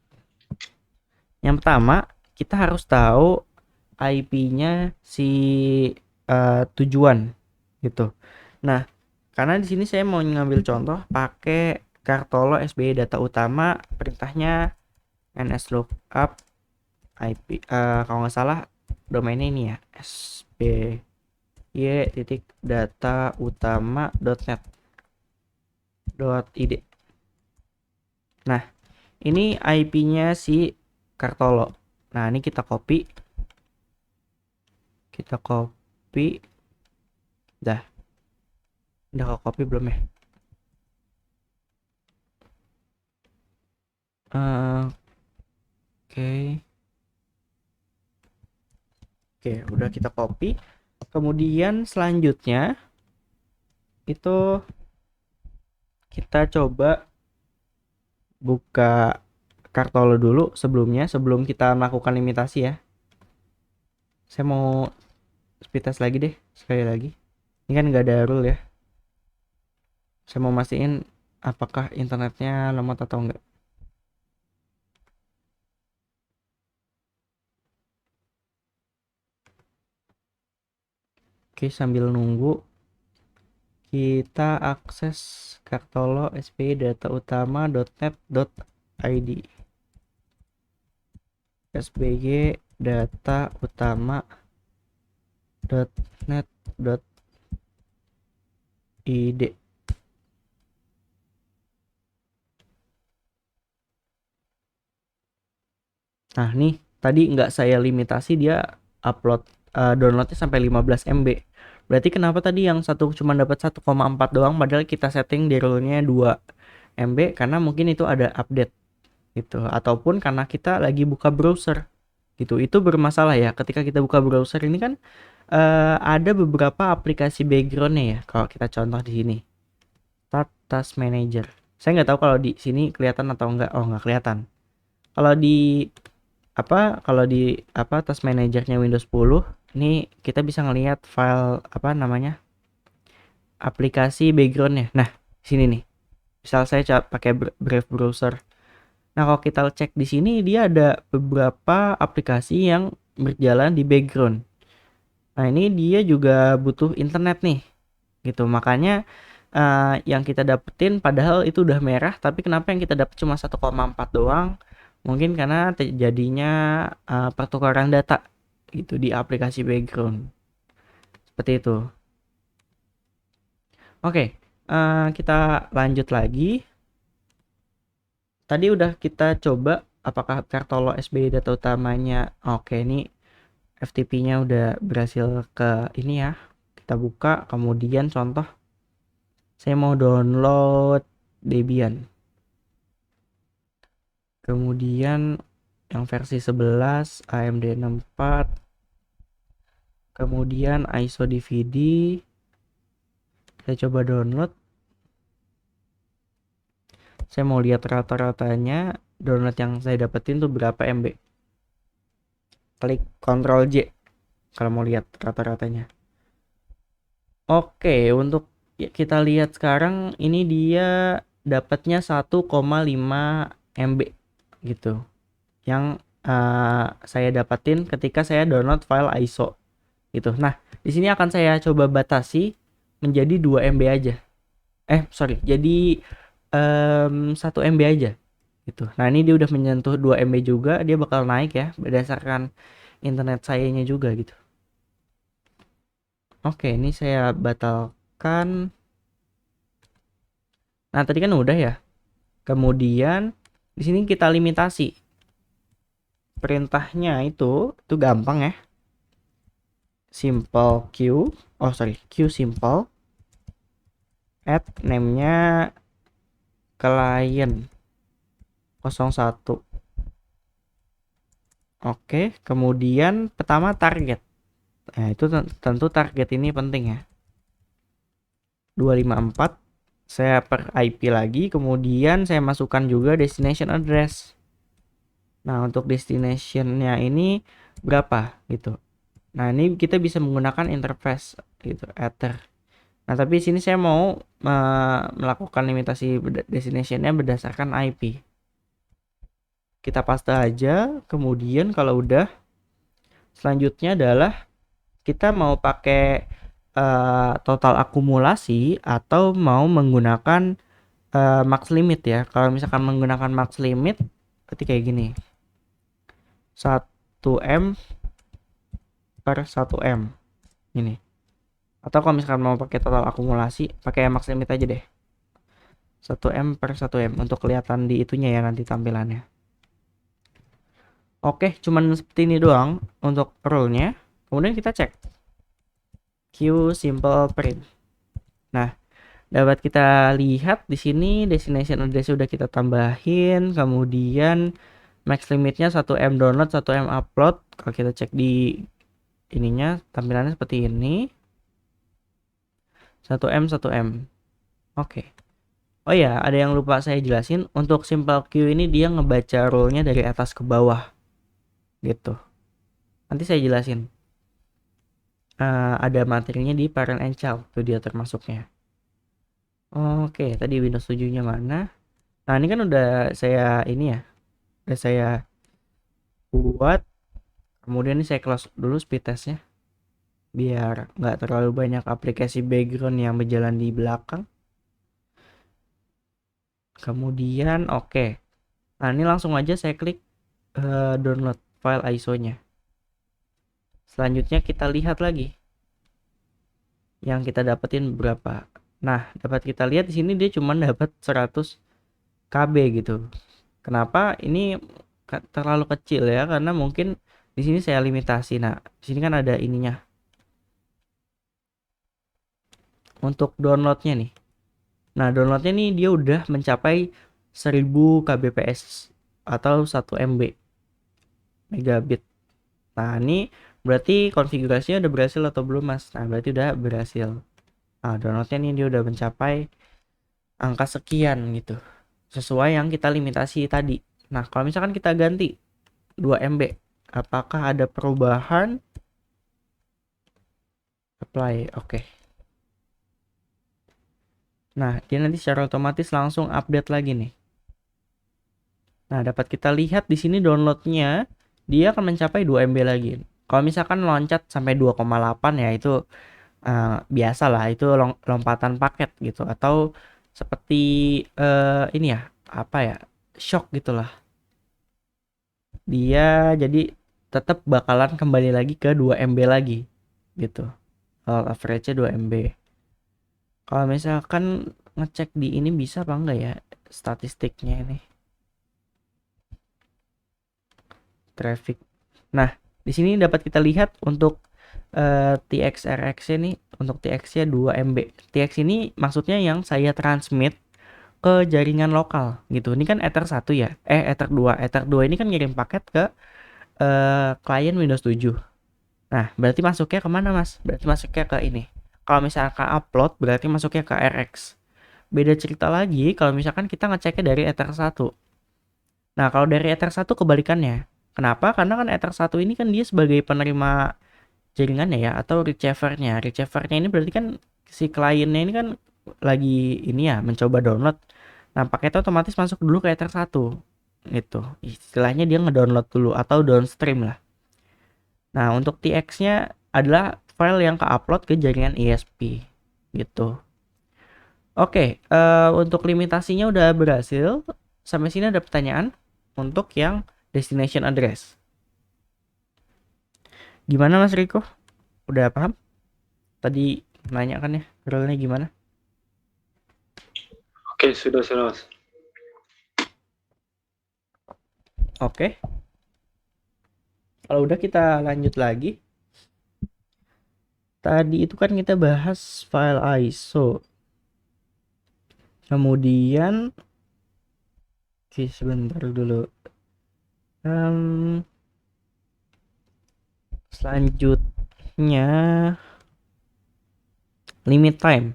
Yang pertama, kita harus tahu IP-nya si tujuan gitu. Nah, karena di sini saya mau ngambil contoh pakai Kartolo SBY data utama, perintahnya nslookup IP, kalau nggak salah domainnya ini ya, sby.datautama.net.id. Nah, ini IP-nya si Kartolo. Nah, ini kita copy. Dah. Udah ke copy belum ya? Oke, udah kita copy. Kemudian selanjutnya itu kita coba buka Kartolo dulu sebelum kita melakukan limitasi ya. Saya mau speed test lagi deh sekali lagi. Ini kan nggak ada rule ya. Saya mau mastiin apakah internetnya lemot atau enggak. Oke, sambil nunggu kita akses Kartolo SPY data utama.net.id. SBY data utama.net.id. Nah nih tadi nggak saya limitasi, dia upload downloadnya sampai 15 MB. Berarti kenapa tadi yang satu cuma dapat 1,4 doang padahal kita setting di rule-nya 2 MB, karena mungkin itu ada update gitu, ataupun karena kita lagi buka browser gitu. Itu bermasalah ya, ketika kita buka browser ini kan ada beberapa aplikasi backgroundnya ya. Kalau kita contoh di sini Start Task Manager, saya nggak tahu kalau di sini kelihatan atau enggak. Oh, nggak kelihatan. Kalau di Task Managernya Windows 10 ini kita bisa ngelihat file aplikasi backgroundnya. Nah sini nih, misal saya pakai Brave browser. Nah kalau kita cek di sini dia ada beberapa aplikasi yang berjalan di background. Nah ini dia juga butuh internet nih gitu, makanya yang kita dapetin padahal itu udah merah, tapi kenapa yang kita dapet cuma 1,4 doang? Mungkin karena terjadinya pertukaran data gitu di aplikasi background seperti itu. Oke, kita lanjut lagi. Tadi udah kita coba apakah Kartolo SBY data utamanya. Oke, ini FTP-nya udah berhasil ke ini ya. Kita buka, kemudian contoh saya mau download Debian. Kemudian yang versi 11 AMD 64. Kemudian ISO DVD. Saya coba download. Saya mau lihat rata-ratanya download yang saya dapetin tuh berapa MB. Klik Ctrl J kalau mau lihat rata-ratanya. Oke, untuk kita lihat sekarang ini dia dapatnya 1,5 MB gitu. Yang saya dapatin ketika saya download file ISO gitu. Nah, di sini akan saya coba batasi menjadi 2 MB aja. Jadi 1 MB aja gitu. Nah, ini dia udah menyentuh 2 MB juga, dia bakal naik ya berdasarkan internet sayanya juga gitu. Oke, ini saya batalkan. Nah, tadi kan udah ya. Kemudian di sini kita limitasi. Perintahnya itu gampang ya. Simple Q simple add name-nya client 01. Oke, kemudian pertama target. Nah, itu tentu target ini penting ya. 254 saya per IP lagi, kemudian saya masukkan juga destination address. Nah, untuk destination-nya ini berapa gitu. Nah, ini kita bisa menggunakan interface gitu, Ether. Nah, tapi sini saya mau melakukan limitasi destination-nya berdasarkan IP. Kita paste aja, kemudian kalau udah, selanjutnya adalah kita mau pakai total akumulasi atau mau menggunakan max limit ya. Kalau misalkan menggunakan max limit berarti kayak gini, 1M per 1M ini. Atau kalau misalkan mau pakai total akumulasi, pakai max limit aja deh, 1M per 1M untuk kelihatan di itunya ya nanti tampilannya. Oke, cuman seperti ini doang untuk rule-nya. Kemudian kita cek Q simple print. Nah, dapat kita lihat di sini destination address sudah kita tambahin, kemudian max limitnya 1M download, 1M upload. Kalau kita cek di ininya tampilannya seperti ini. 1M 1M. Oke. Oh ya, ada yang lupa saya jelasin. Untuk simple Q ini dia ngebaca rule-nya dari atas ke bawah. Gitu. Nanti saya jelasin. Ada materinya di parent and child, tuh dia termasuknya. Oke, tadi Windows 7-nya mana? Nah, ini kan udah saya udah saya buat. Kemudian ini saya close dulu speed testnya biar nggak terlalu banyak aplikasi background yang berjalan di belakang. Kemudian oke. Nah, ini langsung aja saya klik download file ISO-nya. Selanjutnya kita lihat lagi yang kita dapetin berapa. Nah, dapat kita lihat di sini dia cuma dapat 100 KB gitu. Kenapa? Ini terlalu kecil ya, karena mungkin di sini saya limitasi. Nah, di sini kan ada ininya. Untuk downloadnya nih. Nah, downloadnya nih dia udah mencapai 1000 kbps atau 1 MB megabit. Nah, ini berarti konfigurasinya udah berhasil atau belum, Mas? Nah, berarti udah berhasil. Nah, downloadnya nih dia udah mencapai angka sekian gitu, sesuai yang kita limitasi tadi. Nah, kalau misalkan kita ganti 2 MB, apakah ada perubahan? Apply, oke. Nah, dia nanti secara otomatis langsung update lagi nih. Nah, dapat kita lihat di sini downloadnya dia akan mencapai 2 MB lagi. Kalau misalkan loncat sampai 2,8 ya itu biasa lah, itu lompatan paket gitu, atau seperti ini ya, apa ya, shock gitulah. Dia jadi tetap bakalan kembali lagi ke 2 MB lagi gitu. Average-nya 2 MB. Kalau misalkan ngecek di ini bisa apa enggak ya statistiknya ini. Traffic. Nah, di sini dapat kita lihat untuk TXRX ini, untuk TX-nya 2 MB. TX ini maksudnya yang saya transmit ke jaringan lokal gitu. Ini kan Ether 1 ya. Ether 2. Ether 2 ini kan ngirim paket ke klien Windows 7. Nah, berarti masuknya kemana, Mas? Berarti masuknya ke ini. Kalau misalkan upload berarti masuknya ke RX. beda cerita lagi kalau misalkan kita ngeceknya dari Ether 1. Nah, kalau dari Ether 1 kebalikannya. Kenapa? Karena kan Ether 1 ini kan dia sebagai penerima jaringannya ya, atau receiver-nya. Receiver-nya ini berarti kan si kliennya ini kan lagi ini ya, mencoba download. Nah, paketnya otomatis masuk dulu ke Ether 1. Gitu. Istilahnya dia ngedownload dulu atau downstream lah. Nah, untuk TX-nya adalah file yang ke-upload ke jaringan ISP. Gitu. Oke, untuk limitasinya udah berhasil. Sampai sini ada pertanyaan untuk yang destination address. Gimana Mas Riko? Udah paham? Tadi nanya kan ya, role-nya gimana? Oke, sudah Mas. Oke. Kalau udah kita lanjut lagi. Tadi itu kan kita bahas file ISO. Kemudian oke, sebentar dulu. Selanjutnya limit time.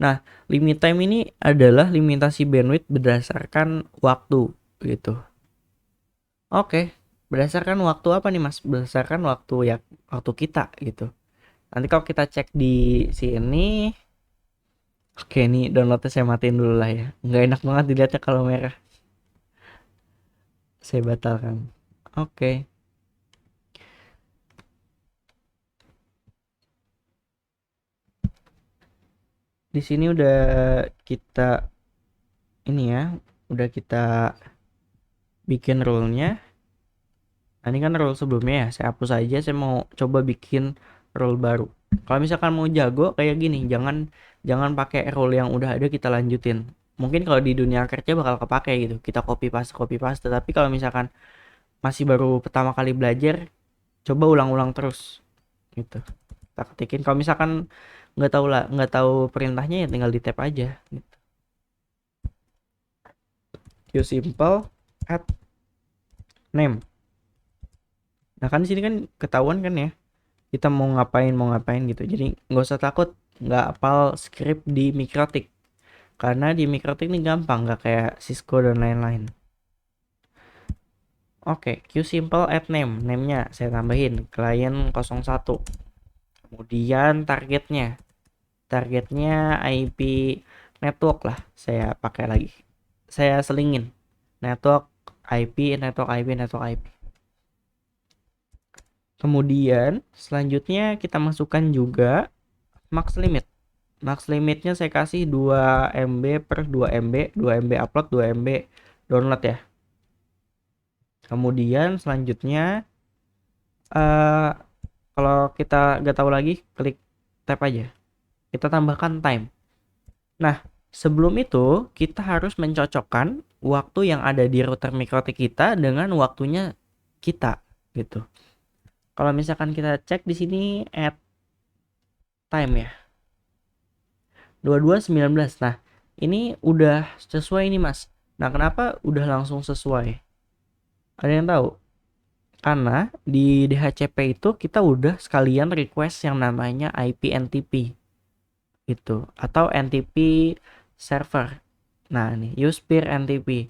Nah, limit time ini adalah limitasi bandwidth berdasarkan waktu gitu. Oke, berdasarkan waktu apa nih Mas? Berdasarkan waktu ya, waktu kita gitu. Nanti kalau kita cek di sini, oke nih downloadnya saya matiin dulu lah ya. Nggak enak banget dilihatnya kalau merah. Saya batalkan. Oke. Di sini udah kita ini ya, udah kita bikin rule-nya. Nah, ini kan rule sebelumnya ya, saya hapus aja, saya mau coba bikin rule baru. Kalau misalkan mau jago kayak gini, jangan pakai rule yang udah ada kita lanjutin. Mungkin kalau di dunia kerja bakal kepake gitu, kita copy paste. Tapi kalau misalkan masih baru pertama kali belajar, coba ulang-ulang terus gitu. Kita ketikin. Kalau misalkan nggak tahu perintahnya ya tinggal di tap aja. Gitu. Use simple add name. Nah kan di sini kan ketahuan kan ya, kita mau ngapain gitu. Jadi nggak usah takut nggak hafal script di Mikrotik, karena di Mikrotik ini gampang, nggak kayak Cisco dan lain-lain. Oke, qsimple add name-nya saya tambahin client 01. Kemudian targetnya IP network lah, saya pakai lagi, saya selingin network IP. Kemudian selanjutnya kita masukkan juga max limit. Max limitnya saya kasih 2 MB per 2 MB, 2 MB upload, 2 MB download ya. Kemudian selanjutnya kalau kita nggak tahu lagi, klik tab aja. Kita tambahkan time. Nah, sebelum itu kita harus mencocokkan waktu yang ada di router Mikrotik kita dengan waktunya kita gitu. Kalau misalkan kita cek di sini add time ya. 22.19. Nah, ini udah sesuai nih, Mas. Nah, kenapa udah langsung sesuai? Ada yang tahu? Karena di DHCP itu kita udah sekalian request yang namanya IP NTP gitu, atau NTP server. Nah, ini use peer NTP.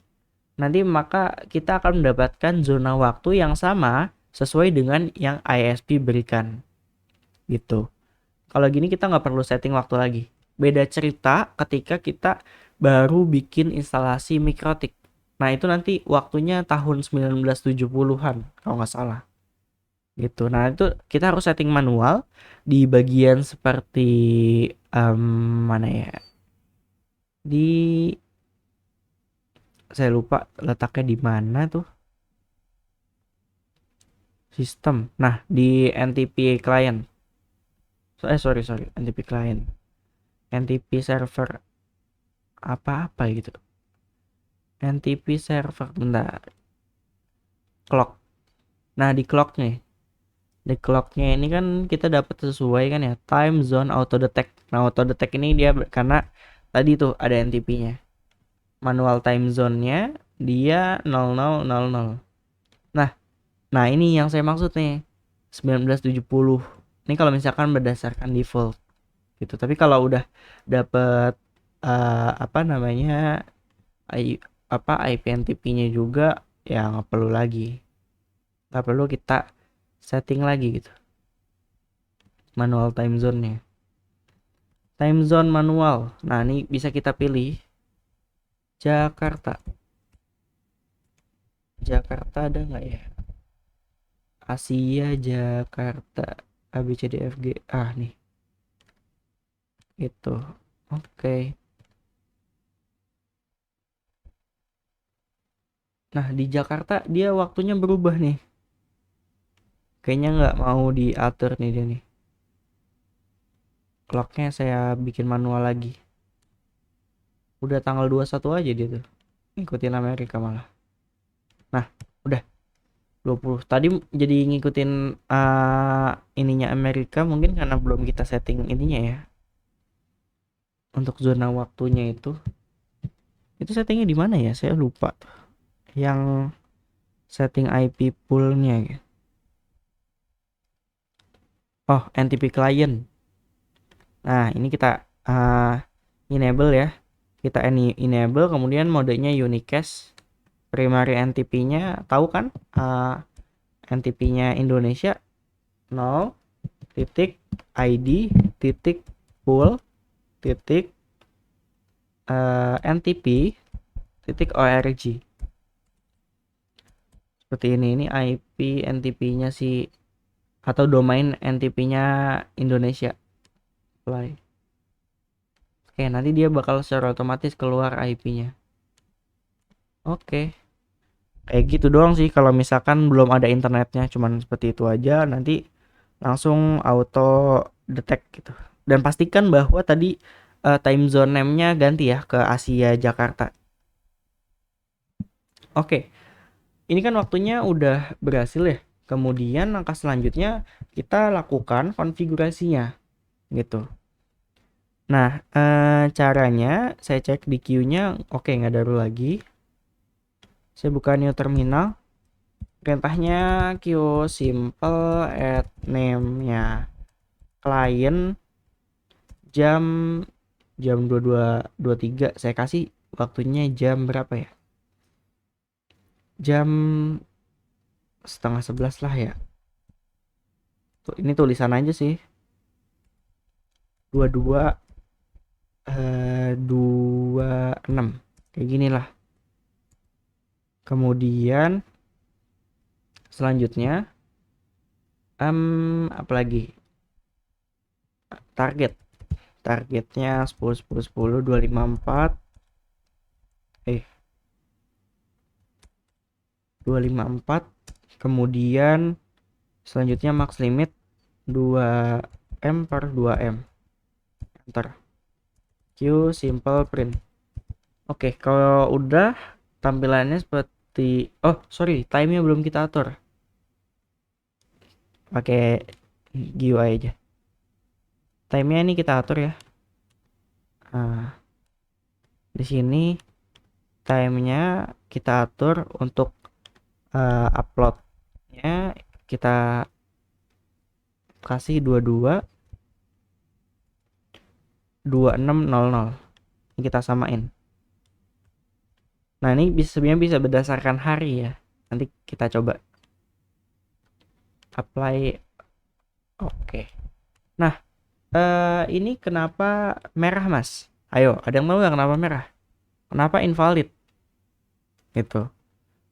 Nanti maka kita akan mendapatkan zona waktu yang sama sesuai dengan yang ISP berikan. Gitu. Kalau gini kita nggak perlu setting waktu lagi. Beda cerita ketika kita baru bikin instalasi Mikrotik. Nah, itu nanti waktunya tahun 1970-an kalau nggak salah. Gitu. Nah, itu kita harus setting manual di bagian seperti mana ya? Saya lupa letaknya di mana tuh. Sistem. Nah, di NTP client. Sorry, NTP client. NTP server apa gitu. NTP server, bentar. Clock. Nah, di clock nih. Di clocknya ini kan kita dapat sesuai kan ya, time zone auto detect. Nah, auto detect ini dia karena tadi tuh ada NTP-nya. Manual time zone-nya dia 0000. Nah, ini yang saya maksud nih. 1970. Ini kalau misalkan berdasarkan default gitu. Tapi kalau udah dapet apa namanya, IPNTP-nya juga ya nggak perlu lagi. Nggak perlu kita setting lagi gitu. Manual time zone-nya. Time zone manual. Nah, ini bisa kita pilih Jakarta. Jakarta ada nggak ya? Asia Jakarta. ABCDFG. Ah, nih. Itu. Oke. Nah, di Jakarta dia waktunya berubah nih. Kayaknya nggak mau diatur nih dia nih. Clocknya saya bikin manual lagi. Udah tanggal 21 aja dia tuh. Ngikutin Amerika malah. Nah, udah 20. Tadi jadi ngikutin ininya Amerika mungkin karena belum kita setting ininya ya. Untuk zona waktunya itu. Itu settingnya di mana ya? Saya lupa. Yang setting IP poolnya ya. Oh, NTP client. Nah, ini kita enable ya. Kita enable, kemudian modenya unicast. Primary NTP-nya tahu kan? NTP-nya Indonesia 0 titik ID titik pool titik NTP titik org. Seperti ini IP NTP-nya si atau domain NTP-nya Indonesia. Apply. Oke, nanti dia bakal secara otomatis keluar IP-nya. Oke. Kayak gitu doang sih kalau misalkan belum ada internetnya, cuman seperti itu aja, nanti langsung auto detect gitu. Dan pastikan bahwa tadi time zone name-nya ganti ya ke Asia Jakarta. Oke. Ini kan waktunya udah berhasil ya. Kemudian langkah selanjutnya kita lakukan konfigurasinya gitu. Nah, caranya saya cek di queue-nya, oke nggak ada lagi. Saya buka new terminal. Perintahnya queue simple add name-nya client jam 22.23. Saya kasih waktunya jam berapa ya? Jam 10:30 lah ya. Tuh, ini tulisan aja sih. 22:26. Kayak gini lah. Kemudian selanjutnya apa lagi? Targetnya 10 10 10 254 254. Kemudian selanjutnya max limit 2M per 2M. Enter. Q simple print. Oke, kalau udah tampilannya seperti time-nya belum kita atur. Pakai GUI aja. Time-nya ini kita atur ya. Nah, di sini time-nya kita atur untuk upload-nya kita kasih 2600. Ini kita samain. Nah, ini sebenarnya bisa berdasarkan hari ya. Nanti kita coba apply. Oke. Nah, ini kenapa merah, Mas? Ayo, ada yang tahu nggak kenapa merah? Kenapa invalid? Gitu.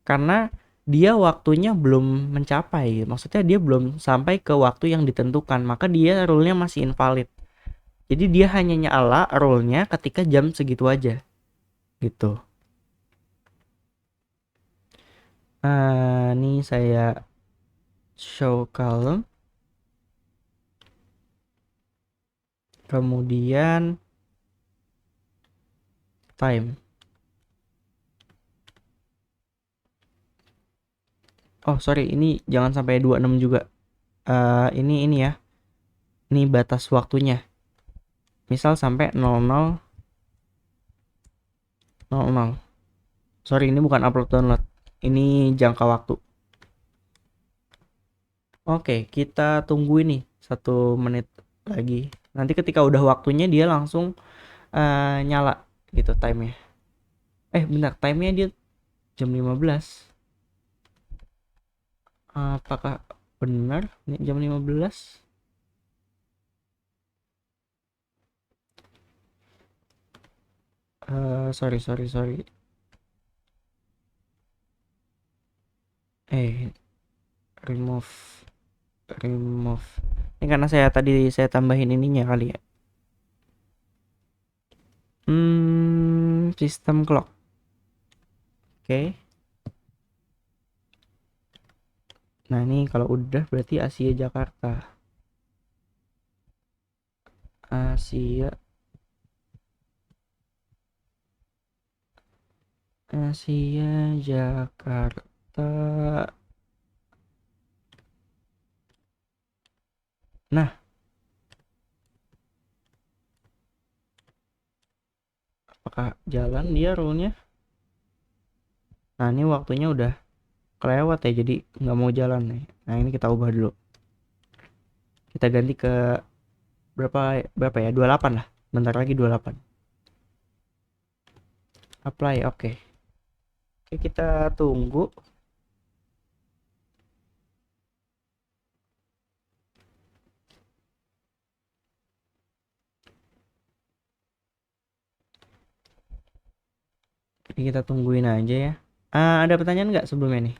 Karena dia waktunya belum mencapai. Maksudnya dia belum sampai ke waktu yang ditentukan. Maka dia rule-nya masih invalid. Jadi dia hanya nyala rule-nya ketika jam segitu aja. Gitu. Ini saya show column. Kemudian time. Oh, sorry, ini jangan sampai 26 juga. Ini ya. Ini batas waktunya. Misal sampai 00:00. Sorry, ini bukan upload download. Ini jangka waktu. Oke, kita tunggu ini 1 menit lagi. Nanti ketika udah waktunya dia langsung nyala gitu timenya. Bentar, timenya dia jam 15. Apakah benar ini jam 15? Sorry. Remove. Ini karena saya tambahin ininya kali ya. Sistem clock. Oke. Nah, ini kalau udah berarti Asia Jakarta. Asia Jakarta. Nah, apakah jalan dia rule-nya? Nah, ini waktunya udah kelewat ya, jadi nggak mau jalan nih. Nah, ini kita ubah dulu. Kita ganti ke berapa ya? 28 lah. Bentar lagi 28. Apply, oke. Oke, kita tunggu. Jadi kita tungguin aja ya. Ada pertanyaan nggak sebelumnya nih?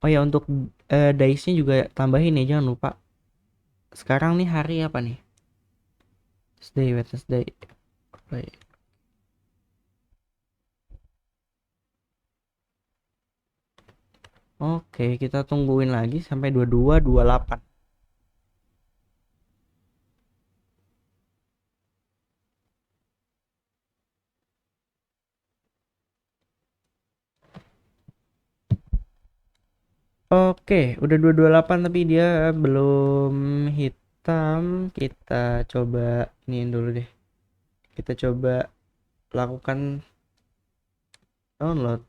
Oh ya, untuk dice-nya juga tambahin ya, jangan lupa. Sekarang nih hari apa nih? Wednesday. Apply. Oke, kita tungguin lagi sampai 22:28. Oke, udah 2:28 tapi dia belum hitam. Kita coba iniin dulu deh. Kita coba lakukan download.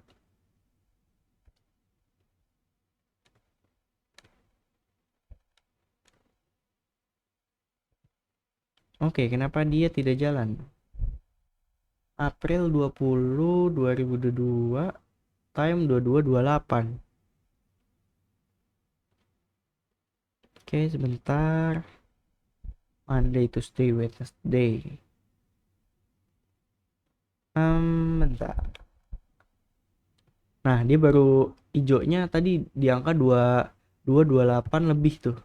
Oke, kenapa dia tidak jalan? April 20, 2022, time 22:28. Oke, sebentar. Monday, Tuesday, Wednesday. Bentar. Nah, dia baru hijaunya tadi di angka 228 lebih tuh.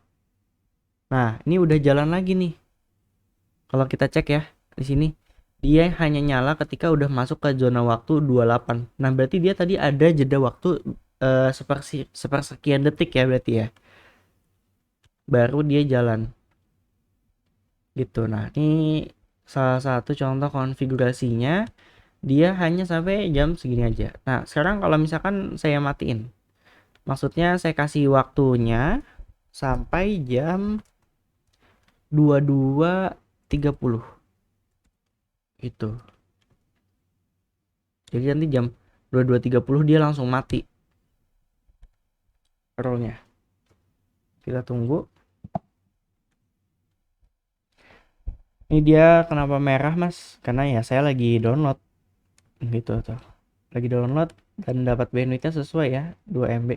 Nah, ini udah jalan lagi nih. Kalau kita cek ya di sini, dia hanya nyala ketika udah masuk ke zona waktu 28. Nah, berarti dia tadi ada jeda waktu sepersekian detik ya berarti ya. Baru dia jalan. Gitu. Nah, ini salah satu contoh konfigurasinya. Dia hanya sampai jam segini aja. Nah, sekarang kalau misalkan saya matiin. Maksudnya saya kasih waktunya sampai jam 22:30. Gitu. Jadi nanti jam 22:30 dia langsung mati rollnya. Kita tunggu. Ini dia kenapa merah mas? Karena ya saya lagi download gitu tuh. Lagi download dan dapat bandwidthnya sesuai ya, 2 MB.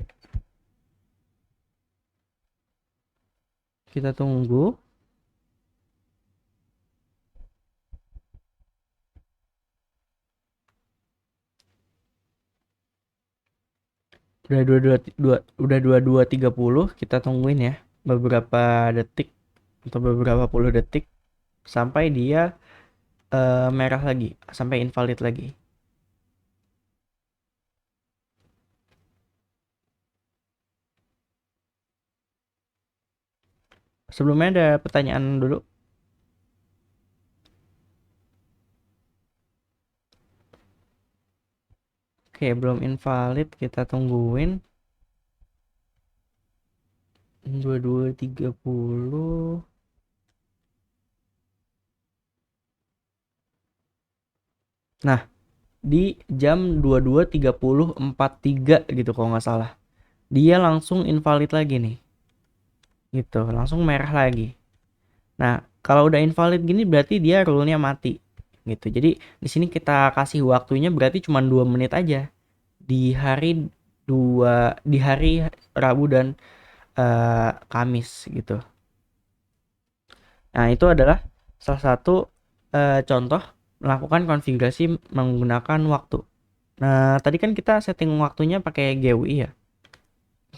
Kita tunggu. Udah 22:30, kita tungguin ya beberapa detik atau beberapa puluh detik sampai dia merah lagi, sampai invalid lagi. Sebelumnya ada pertanyaan dulu. Oke, belum invalid, kita tungguin. 22:30. Nah, di jam 22:30:43 gitu kalau nggak salah. Dia langsung invalid lagi nih. Gitu, langsung merah lagi. Nah, Kalau udah invalid gini berarti dia rule-nya mati gitu. Jadi di sini kita kasih waktunya berarti cuma 2 menit aja di hari di hari Rabu dan Kamis gitu. Nah, itu adalah salah satu contoh melakukan konfigurasi menggunakan waktu. Nah, tadi kan kita setting waktunya pakai GUI ya.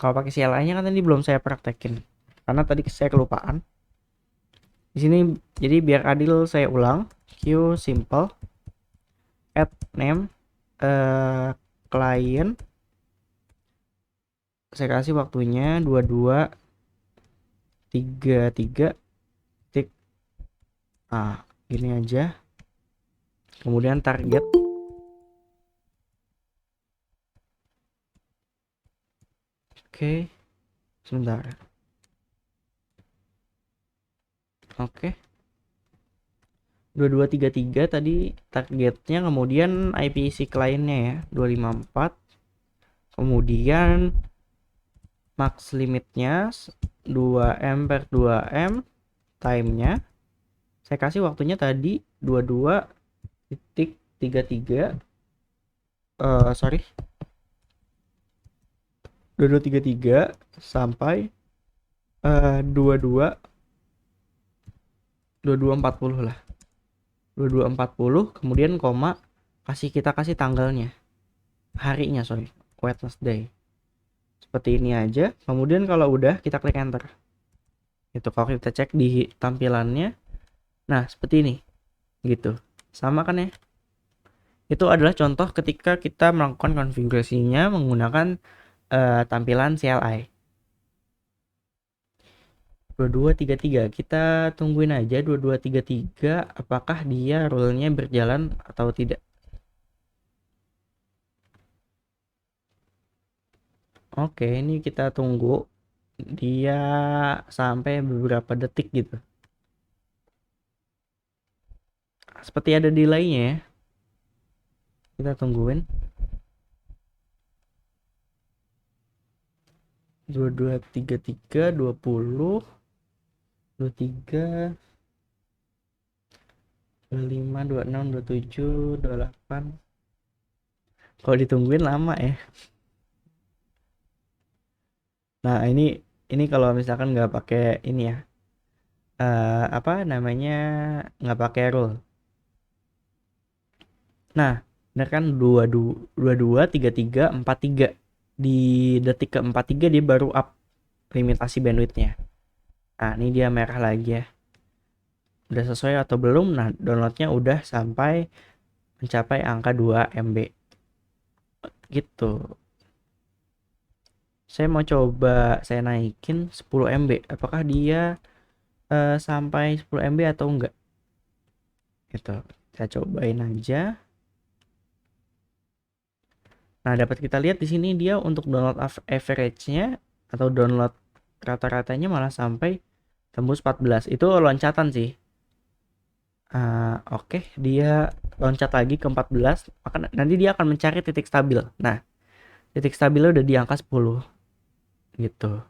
Kalau pakai CLI-nya kan tadi belum saya praktekin. Karena tadi saya kelupaan. Di sini jadi biar adil saya ulang. Q simple add name client, saya kasih waktunya 22.33 tik. Gini aja. Kemudian target. Oke. Sebentar. Oke. 2233 tadi targetnya, kemudian IPC kliennya ya 254. Kemudian max limitnya 2M per 2M, time-nya saya kasih waktunya tadi 22.33 sorry 2233 sampai 2240 lah, 2240, kemudian koma, kita kasih tanggalnya, harinya, Wednesday. Seperti ini aja. Kemudian kalau udah kita klik enter. Itu kalau kita cek di tampilannya. Nah, seperti ini. Gitu. Sama kan ya? Itu adalah contoh ketika kita melakukan konfigurasinya menggunakan tampilan CLI. 2233 kita tungguin aja 2233 apakah dia rule-nya berjalan atau tidak. Oke, ini kita tunggu dia sampai beberapa detik gitu. Seperti ada delay-nya ya. Kita tungguin. 2233 20 23 25 26 27 28. Kalau ditungguin lama ya. Nah, ini kalau misalkan nggak pakai ini ya. Apa namanya? Nggak pakai rule. Nah, benar kan 22 33 43. Di detik ke-43 dia baru up limitasi bandwidth-nya. Nah, ini dia merah lagi ya. Udah sesuai atau belum? Nah, downloadnya udah sampai mencapai angka 2 MB. Gitu. Saya mau coba saya naikin 10 MB. Apakah dia sampai 10 MB atau enggak? Gitu. Saya cobain aja. Nah, dapat kita lihat di sini dia untuk download average-nya atau download rata-ratanya malah sampai tembus 14. Itu loncatan sih. Oke, dia loncat lagi ke 14, maka nanti dia akan mencari titik stabil. Nah, titik stabilnya udah di angka 10 gitu.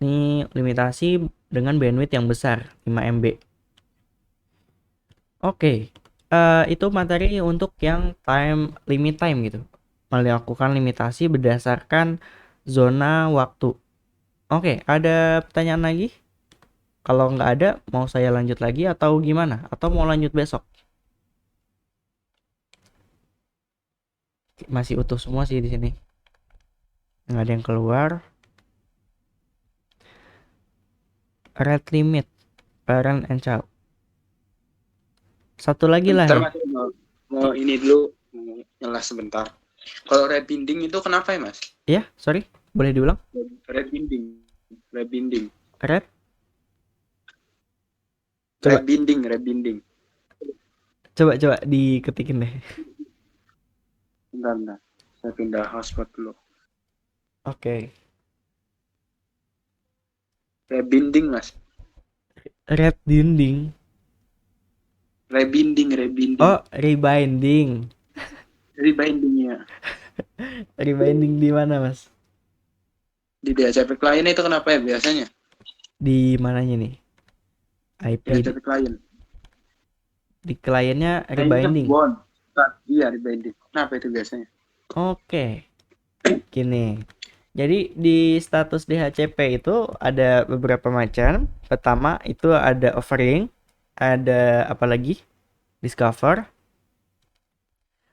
Ini limitasi dengan bandwidth yang besar 5 MB. Oke, itu materi untuk yang limit time gitu, melakukan limitasi berdasarkan zona waktu. Oke, ada pertanyaan lagi? Kalau nggak ada, mau saya lanjut lagi atau gimana? Atau mau lanjut besok? Masih utuh semua sih di sini. Nggak ada yang keluar. Rate limit, parent and child. Satu lagi lah Bentar, nih. Mas, mau ini dulu, mau nyelah sebentar. Kalau red binding itu kenapa ya, Mas? Ya, sorry, boleh diulang? Red binding. Red? Red binding. Coba diketikin deh. Bentar. Saya pindah hotspot dulu. Oke. Red binding, Mas. Red dinding. Rebinding. Oh, rebinding. Rebindingnya. Rebinding di mana, Mas? Di DHCP client itu kenapa ya biasanya? Di mananya nih? IP di HCP klien. di kliennya Nah, ini kan rebinding. bond. Iya, rebinding. Kenapa itu biasanya? Oke, gini. Jadi di status DHCP itu ada beberapa macam. Pertama itu ada offering, ada apa lagi? Discover,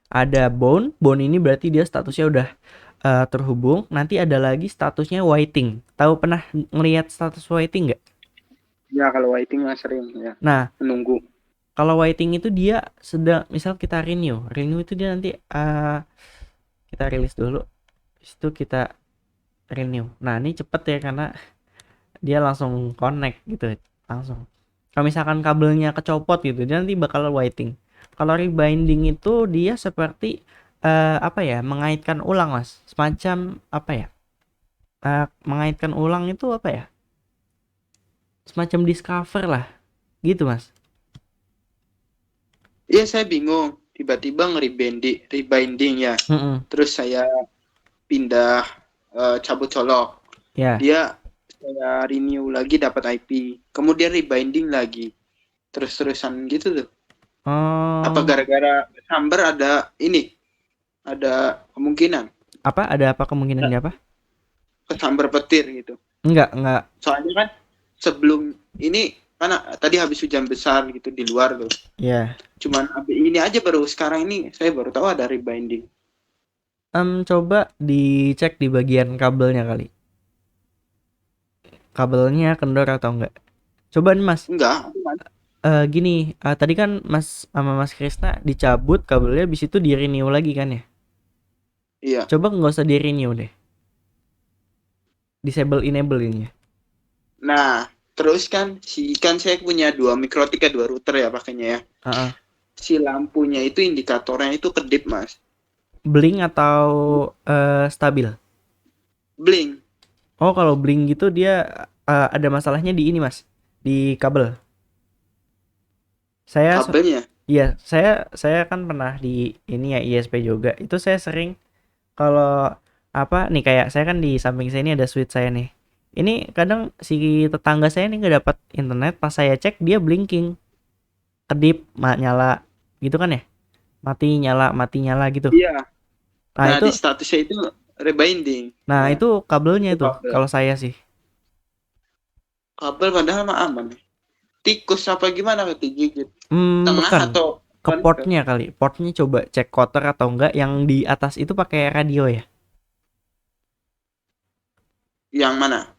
ada bound. Bound ini berarti dia statusnya udah terhubung. Nanti ada lagi statusnya waiting. Tahu pernah ngelihat status waiting nggak? Ya, kalau waiting mah sering ya. Nah, Menunggu. kalau waiting itu dia sedang, misal kita renew itu dia nanti kita rilis dulu, habis itu kita renew. Nah, ini cepet ya karena dia langsung connect gitu, langsung. Kalau misalkan kabelnya kecopot gitu, dia nanti bakal waiting. Kalau rebinding itu dia seperti apa ya, mengaitkan ulang mas, semacam apa ya, mengaitkan ulang itu apa ya, semacam discover lah, gitu mas. Iya, saya bingung. Tiba-tiba rebinding ya. Mm-mm. Terus saya pindah cabut colok. Ya. Dia saya renew lagi dapat IP. Kemudian rebinding lagi. Terus-terusan gitu tuh. Apa Oh, gara-gara Samber ada ini? Ada kemungkinan apa? Ada apa kemungkinannya apa? kesambar petir gitu. Enggak. Soalnya kan sebelum ini karena tadi habis hujan besar gitu di luar tuh. Ya. Cuman ini aja baru sekarang ini saya baru tahu ada rebinding. Coba dicek di bagian kabelnya kali. Kabelnya kendor atau enggak? Coba nih mas. Enggak. Gini, tadi kan mas sama mas Krisna dicabut kabelnya, habis itu di renew lagi kan ya? Iya. Coba nggak usah di renew deh. Disable enable ini ya. Nah, terus kan saya punya dua mikrotik ya, dua router ya pakainya ya. Heeh. Si lampunya itu indikatornya itu kedip, Mas. Blink atau stabil? Blink Oh, kalau blink gitu dia ada masalahnya di ini mas, di kabel. Saya kabelnya. Iya, saya kan pernah di ini ya ISP juga. Itu saya sering kalau apa nih, kayak saya kan di samping saya ini ada switch saya nih. Ini kadang si tetangga saya nih nggak dapat internet, pas saya cek dia blinking, kedip, nyala gitu kan ya. Mati nyala gitu. Iya. Nah, Nah, itu di statusnya itu rebinding. nah Nah, itu kabelnya itu itu kabel. kalau saya sih. Kabel padahal mah aman. Tikus apa gimana digigit? Tengah Bukan. atau Ke portnya kali. Portnya coba cek kotor atau enggak, yang di atas itu pakai radio ya. yang mana?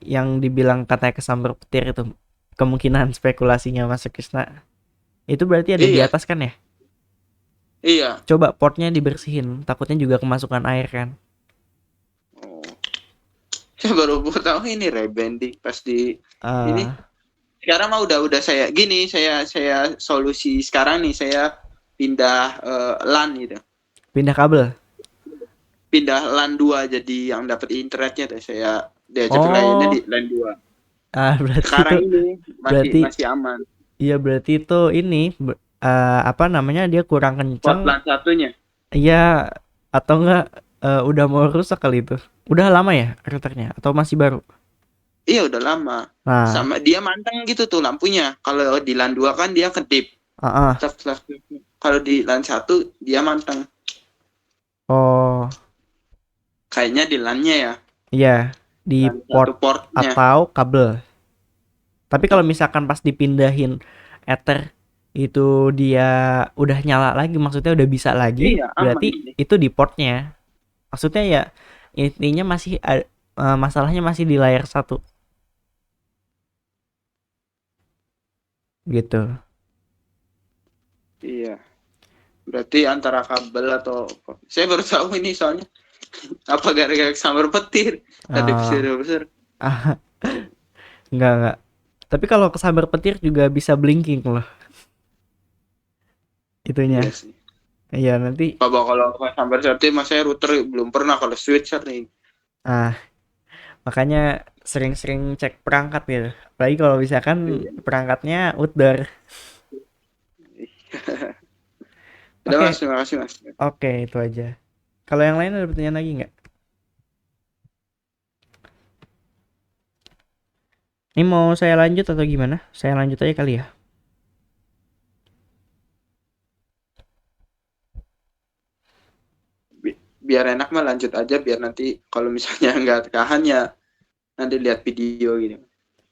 Yang dibilang katanya kesambar petir itu, kemungkinan spekulasinya Mas Krisna, itu berarti ada di Iya, atas kan ya? iya. Coba portnya dibersihin, takutnya juga kemasukan air kan. Oh. Saya baru tahu ini rebanding pas di ini. Ah, Sekarang mah udah saya gini, saya solusi sekarang nih saya pindah LAN gitu. pindah kabel. Pindah LAN 2 jadi yang dapat internetnya tuh saya diajak kliennya di Oh, LAN 2. berarti itu, Sekarang ini berarti masih aman. iya berarti itu ini apa namanya, dia kurang Port kenceng. LAN satunya. Iya, atau enggak udah mau rusak kali itu. Udah lama ya routernya atau masih baru? Iya udah lama. Nah, Sama dia manteng gitu tuh lampunya. Kalau di LAN 2 kan dia kedip. ah, Kalau di LAN 1 dia manteng. oh, Kayaknya di LAN-nya ya. iya di LAN port 1 portnya. atau kabel. Tapi kalau misalkan pas dipindahin ether itu dia udah nyala lagi, maksudnya udah bisa lagi, Iya, aman berarti ini. itu di portnya. Maksudnya ya intinya masih masalahnya masih di layar satu gitu. Iya. Berarti antara kabel atau saya baru tahu ini soalnya apa gara-gara sambar petir tadi Ah, besar. ah, enggak. Tapi kalau kesambar petir juga bisa blinking loh Iya itunya. sih. Iya nanti. Kalau sambar petir mas saya router belum pernah kalau switcher nih. Ah, makanya sering-sering cek perangkat gitu. Apalagi kalau misalkan Iya. perangkatnya outdoor. Udah Oke, mas, terima kasih mas. oke itu aja. Kalau yang lain ada pertanyaan lagi nggak? Ini mau saya lanjut atau gimana? Saya lanjut aja kali ya. Biar enak mah lanjut aja, biar nanti kalau misalnya nggak tahan ya nanti lihat video gitu.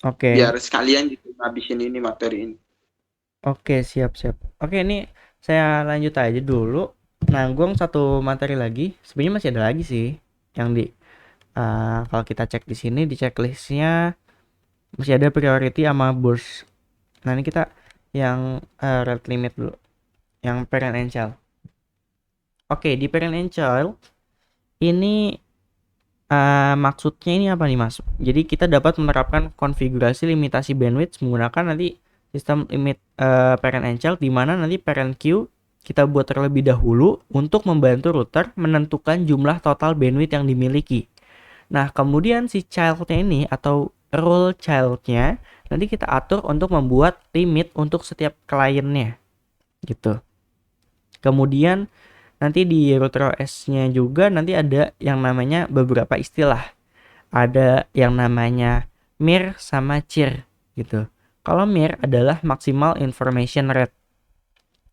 Oke. Biar sekalian gitu ngabisin ini materi ini. Oke, siap. Oke, ini saya lanjut aja dulu. Nanggung satu materi lagi. Sebenarnya masih ada lagi sih yang kalau kita cek di sini di checklistnya masih ada priority sama burst. Nah, ini kita yang rate limit dulu. Yang parent and child. Oke, di parent and child ini maksudnya ini apa nih Mas? Jadi kita dapat menerapkan konfigurasi limitasi bandwidth menggunakan nanti sistem limit parent and child, di mana nanti parent queue kita buat terlebih dahulu untuk membantu router menentukan jumlah total bandwidth yang dimiliki. Nah, kemudian si childnya ini atau role childnya nanti kita atur untuk membuat limit untuk setiap kliennya gitu. Kemudian nanti di router OS-nya juga nanti ada yang namanya beberapa istilah. Ada yang namanya MIR sama CIR gitu. Kalau MIR adalah maximal information rate.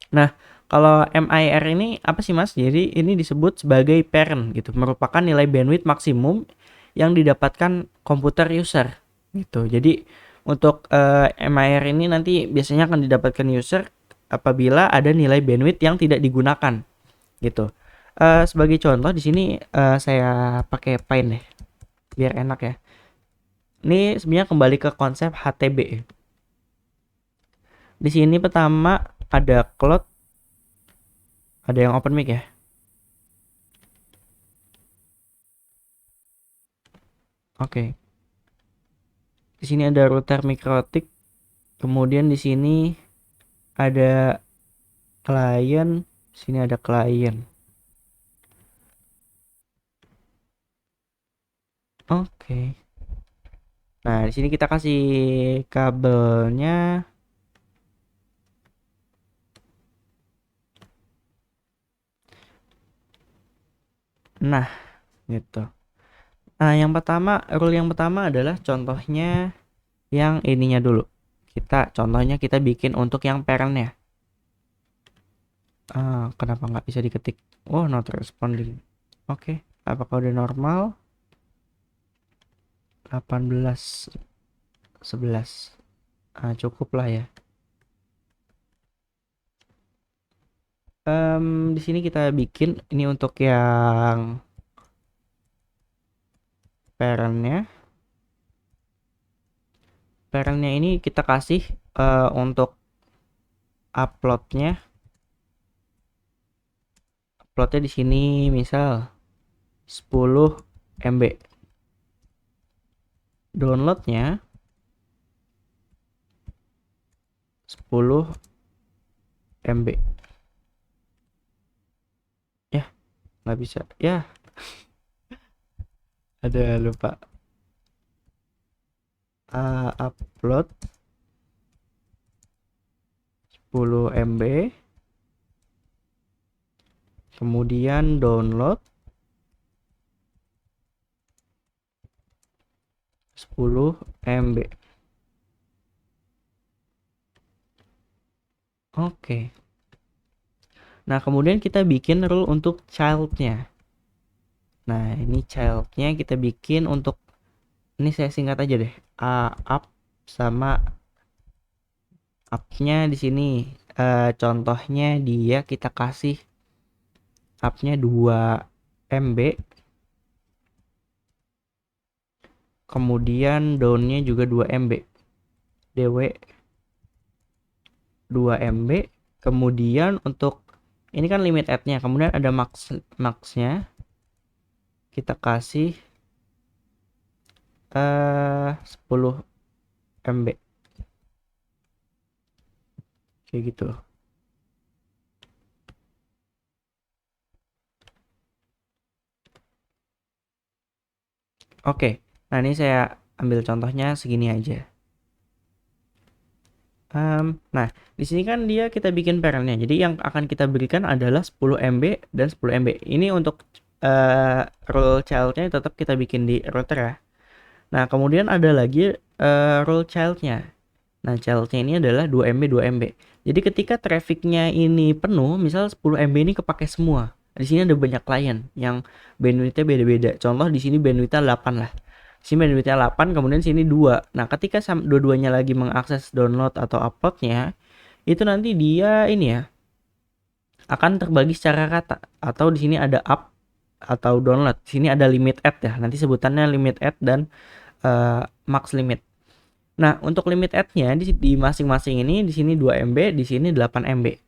Nah, kalau MIR ini apa sih Mas? Jadi ini disebut sebagai parent gitu, merupakan nilai bandwidth maksimum yang didapatkan komputer user gitu. Jadi untuk MIR ini nanti biasanya akan didapatkan user apabila ada nilai bandwidth yang tidak digunakan gitu. Sebagai contoh di sini saya pakai Pine deh, biar enak ya. Ini sebenarnya kembali ke konsep HTB. Di sini pertama ada cloud, ada yang open mic ya. Oke. Di sini ada router mikrotik, kemudian di sini ada klien, di sini ada klien. Oke. Nah, di sini kita kasih kabelnya. Nah, gitu. Nah, rule yang pertama adalah contohnya yang ininya dulu. Contohnya kita bikin untuk yang parentnya. Kenapa nggak bisa diketik? Oh, not responding. Oke, apakah udah normal? 18 11. Cukup lah ya. Di sini kita bikin ini untuk yang parentnya. Parentnya ini kita kasih untuk uploadnya di sini misal 10 MB. Downloadnya 10 MB. Ya, nggak bisa. Ya, ada lupa. Upload 10 MB, kemudian download 10 MB. Oke. Nah, kemudian kita bikin rule untuk childnya. Nah, ini childnya kita bikin untuk, ini saya singkat aja deh, up sama up-nya di sini. Contohnya dia kita kasih up-nya 2 MB, kemudian down-nya juga 2 MB, DW 2 MB. Kemudian untuk ini kan limit add-nya, kemudian ada max-nya kita kasih 10 MB kayak gitu. Oke, nah ini saya ambil contohnya segini aja. Nah, di sini kan kita bikin parentnya. Jadi yang akan kita berikan adalah 10 MB dan 10 MB. Ini untuk role childnya tetap kita bikin di router ya. Nah, kemudian ada lagi rule child-nya. Nah, child-nya ini adalah 2 MB 2 MB. Jadi ketika traffic-nya ini penuh, misal 10 MB ini kepake semua. Di sini ada banyak klien yang bandwidth-nya beda-beda. Contoh di sini bandwidth-nya 8 lah. Di sini bandwidth-nya 8, kemudian sini 2. Nah, ketika dua-duanya lagi mengakses download atau upload-nya, itu nanti dia ini ya akan terbagi secara rata. Atau di sini ada up atau download. Di sini ada limit add ya. Nanti sebutannya limit add dan max limit. Nah, untuk limit add-nya di masing-masing ini di sini 2 MB, di sini 8 MB.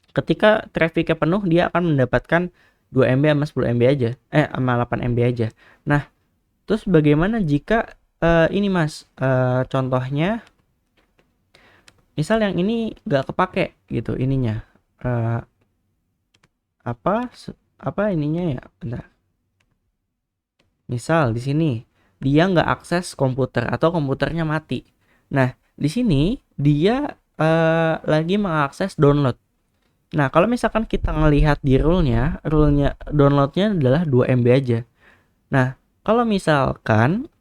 Ketika traffic-nya penuh, dia akan mendapatkan 2 MB sama 10 MB aja. Sama 8 MB aja. Nah, terus bagaimana jika ini Mas, contohnya misal yang ini gak kepake gitu ininya. Apa ininya ya? Bentar. Misal di sini dia nggak akses komputer atau komputernya mati. Nah, di sini dia lagi mengakses download. Nah, kalau misalkan kita ngelihat di rule-nya downloadnya adalah 2 MB aja. Nah, kalau misalkan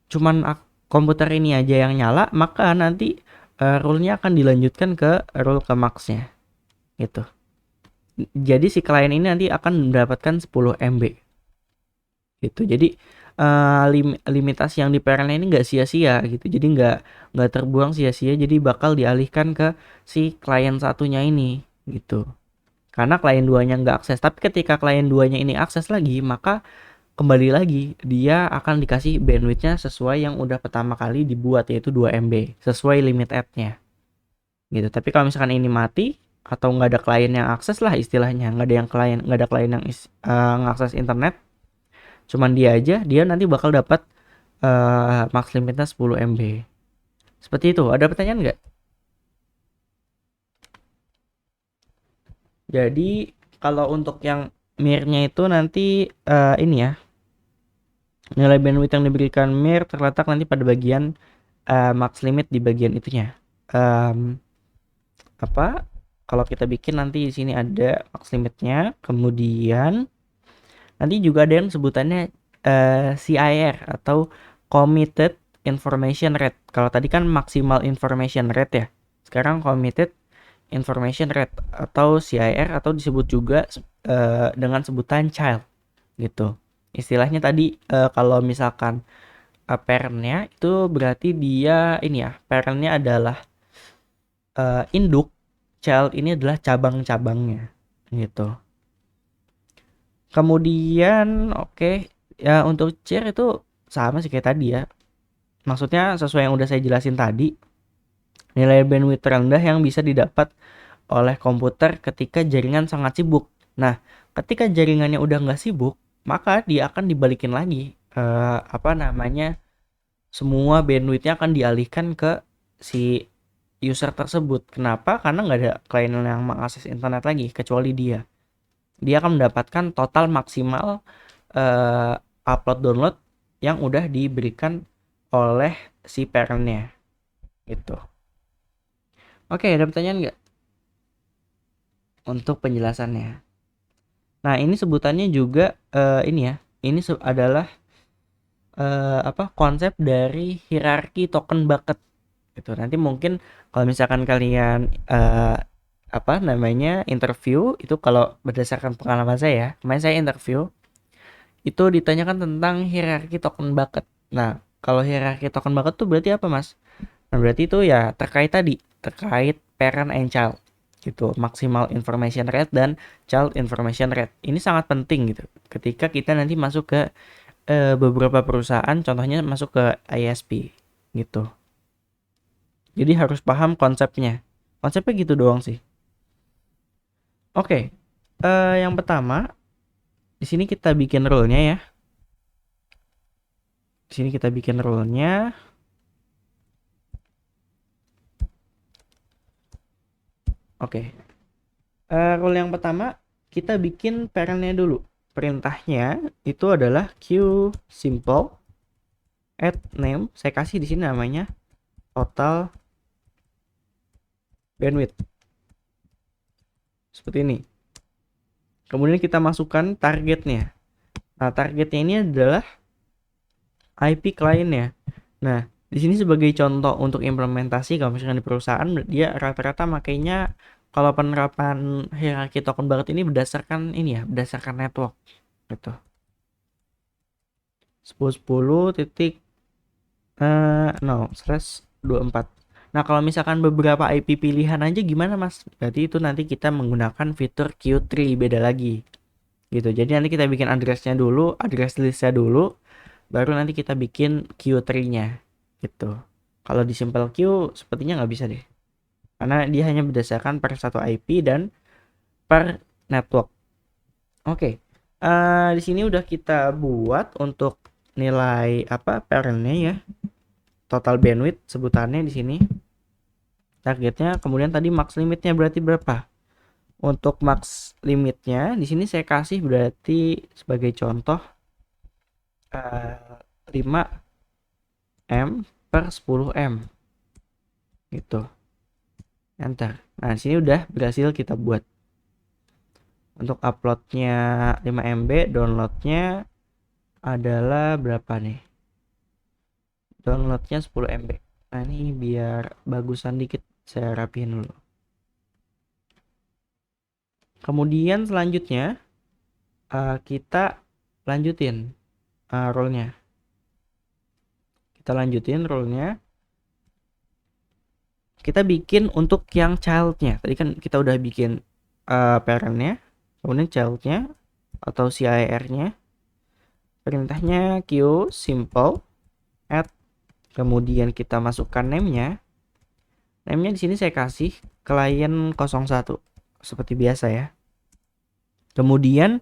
cuman komputer ini aja yang nyala, maka nanti rule-nya akan dilanjutkan ke rule ke max-nya. Gitu. Jadi si klien ini nanti akan mendapatkan 10 MB. Gitu. Jadi limitasi yang di parent ini nggak sia-sia gitu. Jadi nggak terbuang sia-sia. Jadi bakal dialihkan ke si klien satunya ini gitu. Karena klien 2-nya nggak akses. Tapi ketika klien 2-nya ini akses lagi, maka kembali lagi dia akan dikasih bandwidth-nya sesuai yang udah pertama kali dibuat, yaitu 2 MB sesuai limit add-nya gitu. Tapi kalau misalkan ini mati atau nggak ada klien yang akses lah istilahnya, nggak ada klien yang ngakses internet, cuman dia aja, dia nanti bakal dapat max limitnya 10 MB. Seperti itu. Ada pertanyaan nggak? Jadi kalau untuk yang mir-nya itu nanti ini ya, nilai bandwidth yang diberikan mir terletak nanti pada bagian max limit di bagian itunya. Kalau kita bikin nanti di sini ada max limitnya, kemudian nanti juga ada yang sebutannya CIR atau Committed Information Rate. Kalau tadi kan maksimal information rate ya. Sekarang Committed Information Rate atau CIR atau disebut juga dengan sebutan child gitu. Istilahnya tadi kalau misalkan parent-nya itu berarti dia ini ya, parent-nya adalah induk, child ini adalah cabang-cabangnya gitu. Kemudian ya untuk chair itu sama sih kayak tadi ya. Maksudnya sesuai yang udah saya jelasin tadi, nilai bandwidth rendah yang bisa didapat oleh komputer ketika jaringan sangat sibuk. Nah, ketika jaringannya udah nggak sibuk, maka dia akan dibalikin lagi semua bandwidthnya akan dialihkan ke si user tersebut. Kenapa? Karena nggak ada klien yang mengakses internet lagi kecuali dia. Dia akan mendapatkan total maksimal upload download yang udah diberikan oleh si parent-nya gitu. Oke, ada pertanyaan nggak untuk penjelasannya? Nah, ini sebutannya juga ini ya. Ini adalah konsep dari hierarki token bucket gitu. Nanti mungkin kalau misalkan kalian interview itu, kalau berdasarkan pengalaman saya, kemarin saya interview itu ditanyakan tentang hierarki token bucket. Nah, kalau hierarki token bucket tuh berarti apa, Mas? Nah, berarti itu ya terkait parent and child gitu, maximal information rate dan child information rate. Ini sangat penting gitu ketika kita nanti masuk ke beberapa perusahaan, contohnya masuk ke ISP gitu. Jadi harus paham konsepnya. Konsepnya gitu doang sih. Oke. Yang pertama, di sini kita bikin rule-nya ya. Di sini kita bikin rule-nya. Oke. Rule yang pertama, kita bikin parent-nya dulu. Perintahnya itu adalah qsimple add name. Saya kasih di sini namanya total bandwidth. Seperti ini. Kemudian kita masukkan targetnya. Nah, targetnya ini adalah IP client-nya. Nah, di sini sebagai contoh untuk implementasi kalau misalkan di perusahaan dia rata-rata makainya kalau penerapan hierarki token barat ini berdasarkan ini ya, berdasarkan network gitu. 10.10.0/24. Nah, kalau misalkan beberapa IP pilihan aja gimana, Mas? Berarti itu nanti kita menggunakan fitur Q3 beda lagi. Gitu. Jadi nanti kita bikin address-nya dulu, address list-nya dulu, baru nanti kita bikin Q3-nya. Gitu. Kalau di simple queue sepertinya nggak bisa deh. Karena dia hanya berdasarkan per satu IP dan per network. Oke. Di sini udah kita buat untuk nilai apa parentnya ya. Total bandwidth sebutannya di sini. Targetnya, kemudian tadi max limitnya berarti berapa? Untuk max limitnya di sini saya kasih berarti sebagai contoh 5 M per 10 M gitu. Enter. Nah, di sini udah berhasil kita buat. Untuk uploadnya 5 MB, downloadnya adalah berapa nih? Downloadnya 10 MB. Nah, ini biar bagusan dikit saya rapihin dulu. Kemudian selanjutnya kita lanjutin role-nya. Kita lanjutin role-nya. Kita bikin untuk yang child-nya. Tadi kan kita udah bikin parent-nya, kemudian child-nya atau CIR-nya. Perintahnya Q simple add, kemudian kita masukkan name-nya. Name-nya di sini saya kasih client 01 seperti biasa ya. Kemudian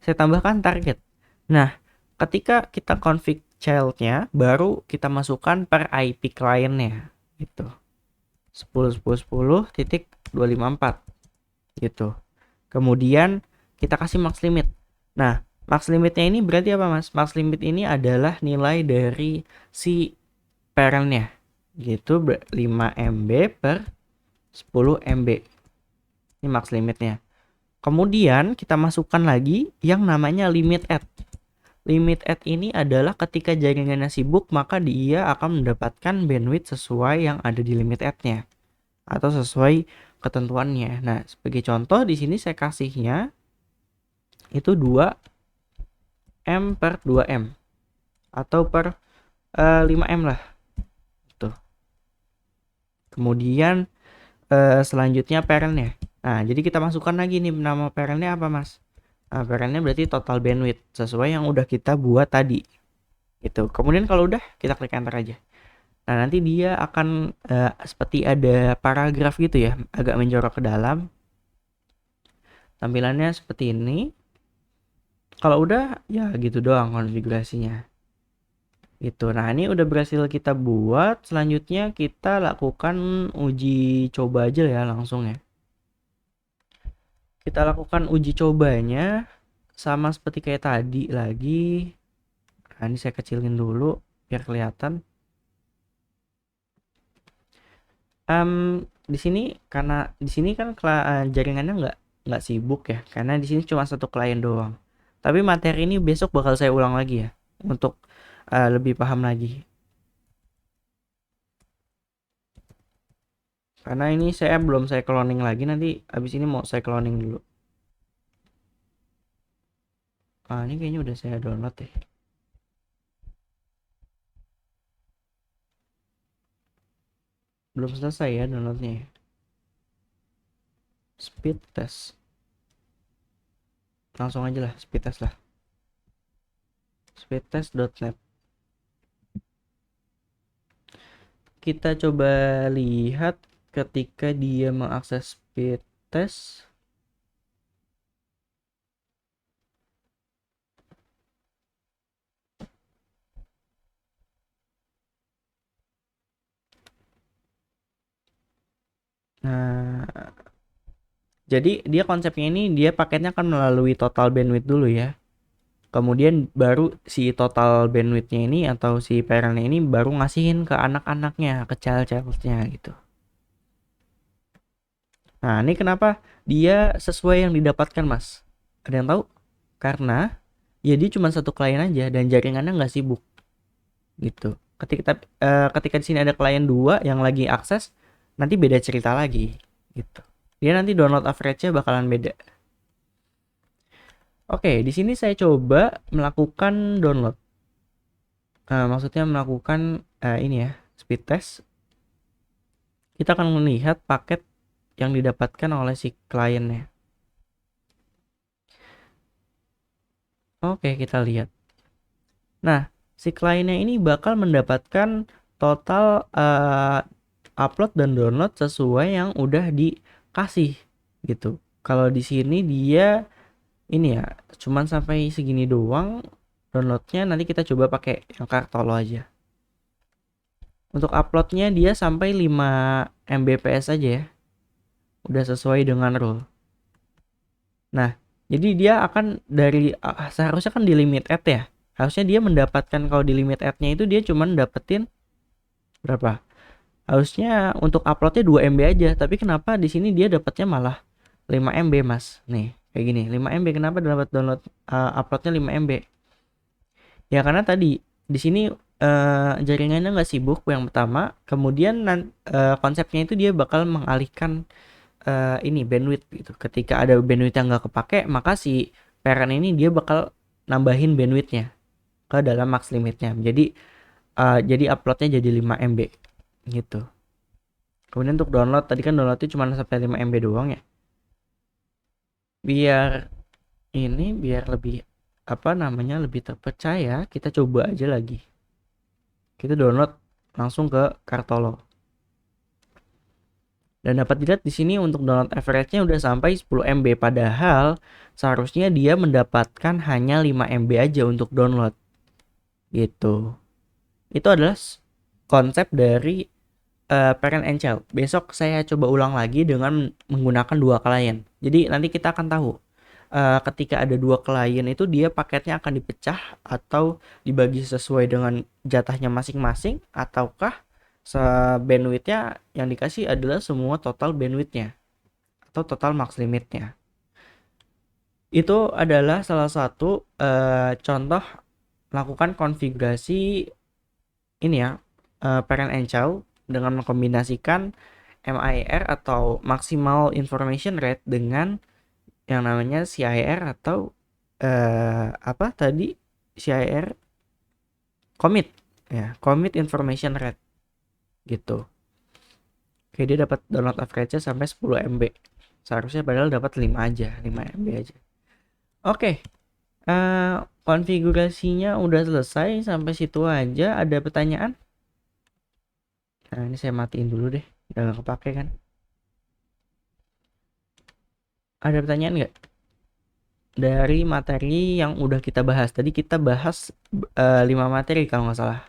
saya tambahkan target. Nah, ketika kita config child-nya, baru kita masukkan per IP client-nya gitu. 10.10.10.254 gitu. Kemudian kita kasih max limit. Nah, max limitnya ini berarti apa, Mas? Max limit ini adalah nilai dari si parent-nya gitu, 5 MB per 10 MB. Ini max limitnya. Kemudian kita masukkan lagi yang namanya limit add. Limit add ini adalah ketika jaringannya sibuk, maka dia akan mendapatkan bandwidth sesuai yang ada di limit add-nya atau sesuai ketentuannya. Nah, sebagai contoh di sini saya kasihnya itu 2 M per 2 M atau per 5 M lah. Tuh. Kemudian selanjutnya parent-nya. Nah, jadi kita masukkan lagi nih nama parent-nya apa, Mas? Nah, parent-nya berarti total bandwidth sesuai yang udah kita buat tadi. Gitu. Kemudian kalau udah kita klik enter aja. Nah, nanti dia akan seperti ada paragraf gitu ya, agak menjorok ke dalam. Tampilannya seperti ini. Kalau udah ya gitu doang konfigurasinya. Gitu. Nah, ini udah berhasil kita buat. Selanjutnya kita lakukan uji coba aja ya langsung ya. Kita lakukan uji cobanya sama seperti kayak tadi lagi. Nah, ini saya kecilin dulu biar kelihatan. Di sini karena di sini kan jaringannya nggak sibuk ya, karena di sini cuma satu klien doang. Tapi materi ini besok bakal saya ulang lagi ya untuk lebih paham lagi. Karena ini belum saya cloning lagi, nanti habis ini mau saya cloning dulu. Ini kayaknya udah saya download deh. Belum selesai ya downloadnya ya. Speed test. Langsung aja lah speed test lah. Speedtest.net. Kita coba lihat ketika dia mengakses speed test. Nah, jadi dia konsepnya ini dia paketnya kan melalui total bandwidth dulu ya. Kemudian baru si total bandwidthnya ini atau si parentnya ini baru ngasihin ke anak-anaknya, ke child-childnya gitu. Nah, ini kenapa dia sesuai yang didapatkan, Mas? Ada yang tahu? Karena ya dia cuma satu klien aja dan jaringannya nggak sibuk gitu. Ketika di sini ada klien 2 yang lagi akses, nanti beda cerita lagi gitu. Dia nanti download average-nya bakalan beda. Oke, di sini saya coba melakukan download. Maksudnya melakukan ini ya, speed test. Kita akan melihat paket yang didapatkan oleh si kliennya. Oke, kita lihat. Nah, si kliennya ini bakal mendapatkan total upload dan download sesuai yang udah dikasih gitu. Kalau di sini dia ini ya, cuman sampai segini doang downloadnya. Nanti kita coba pakai yang Kartolo aja. Untuk uploadnya dia sampai 5 Mbps aja ya, udah sesuai dengan rule. Nah, jadi dia akan dari seharusnya kan di limit ad ya, harusnya dia mendapatkan, kalau di limit ad-nya itu dia cuman dapetin berapa, harusnya untuk uploadnya 2 MB aja, tapi kenapa di sini dia dapatnya malah 5 MB mas. Nih kayak gini, 5 MB. Kenapa dapat download uploadnya 5 MB? Ya karena tadi di sini jaringannya nggak sibuk yang pertama, kemudian konsepnya itu dia bakal mengalihkan ini bandwidth gitu. Ketika ada bandwidth yang nggak kepake, maka si parent ini dia bakal nambahin bandwidthnya ke dalam max limitnya. Jadi uploadnya jadi 5 MB gitu. Kemudian untuk download, tadi kan downloadnya cuma sampai 5 MB doang ya. Biar lebih lebih terpercaya, kita coba aja lagi. Kita download langsung ke Kartolo. Dan dapat dilihat di sini untuk download average-nya udah sampai 10 MB, padahal seharusnya dia mendapatkan hanya 5 MB aja untuk download. Gitu. Itu adalah konsep dari parent and child. Besok saya coba ulang lagi dengan menggunakan 2 klien. Jadi nanti kita akan tahu ketika ada 2 klien itu dia paketnya akan dipecah atau dibagi sesuai dengan jatahnya masing-masing, ataukah bandwidthnya yang dikasih adalah semua total bandwidthnya atau total max limitnya. Itu adalah salah satu contoh melakukan konfigurasi ini ya, parent and child dengan mengkombinasikan MIR atau maximal information rate dengan yang namanya CIR atau CIR commit ya, commit information rate gitu. Oke, dia dapat download average sampai 10 MB. Seharusnya padahal dapat 5 MB aja. Oke. Konfigurasinya udah selesai sampai situ aja. Ada pertanyaan? Nah, ini saya matiin dulu deh. Udah gak kepake kan? Ada pertanyaan nggak? Dari materi yang udah kita bahas. Tadi kita bahas 5 materi kalau nggak salah.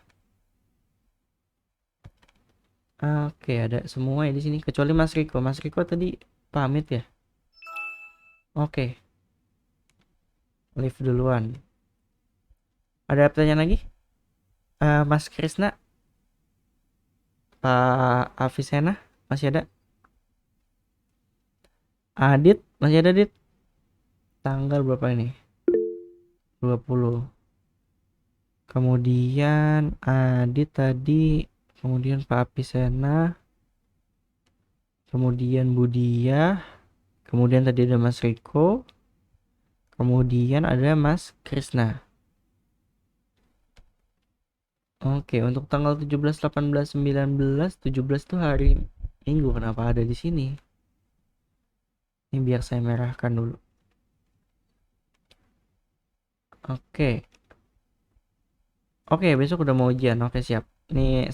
Oke, ada semua ya di sini kecuali Mas Riko. Mas Riko tadi pamit ya. Oke. Leave duluan. Ada pertanyaan lagi? Mas Krisna? Pak Avisena? Masih ada? Adit? Masih ada, Adit? Tanggal berapa ini? 20. Kemudian Adit tadi, kemudian Pak Apisena, kemudian Budia, kemudian tadi ada Mas Riko, kemudian ada Mas Krisna. Oke, untuk tanggal 17, 18, 19, 17 tuh hari Minggu. Kenapa ada di sini? Ini biar saya merahkan dulu. Oke. Oke, besok udah mau ujian. Oke, siap. Ini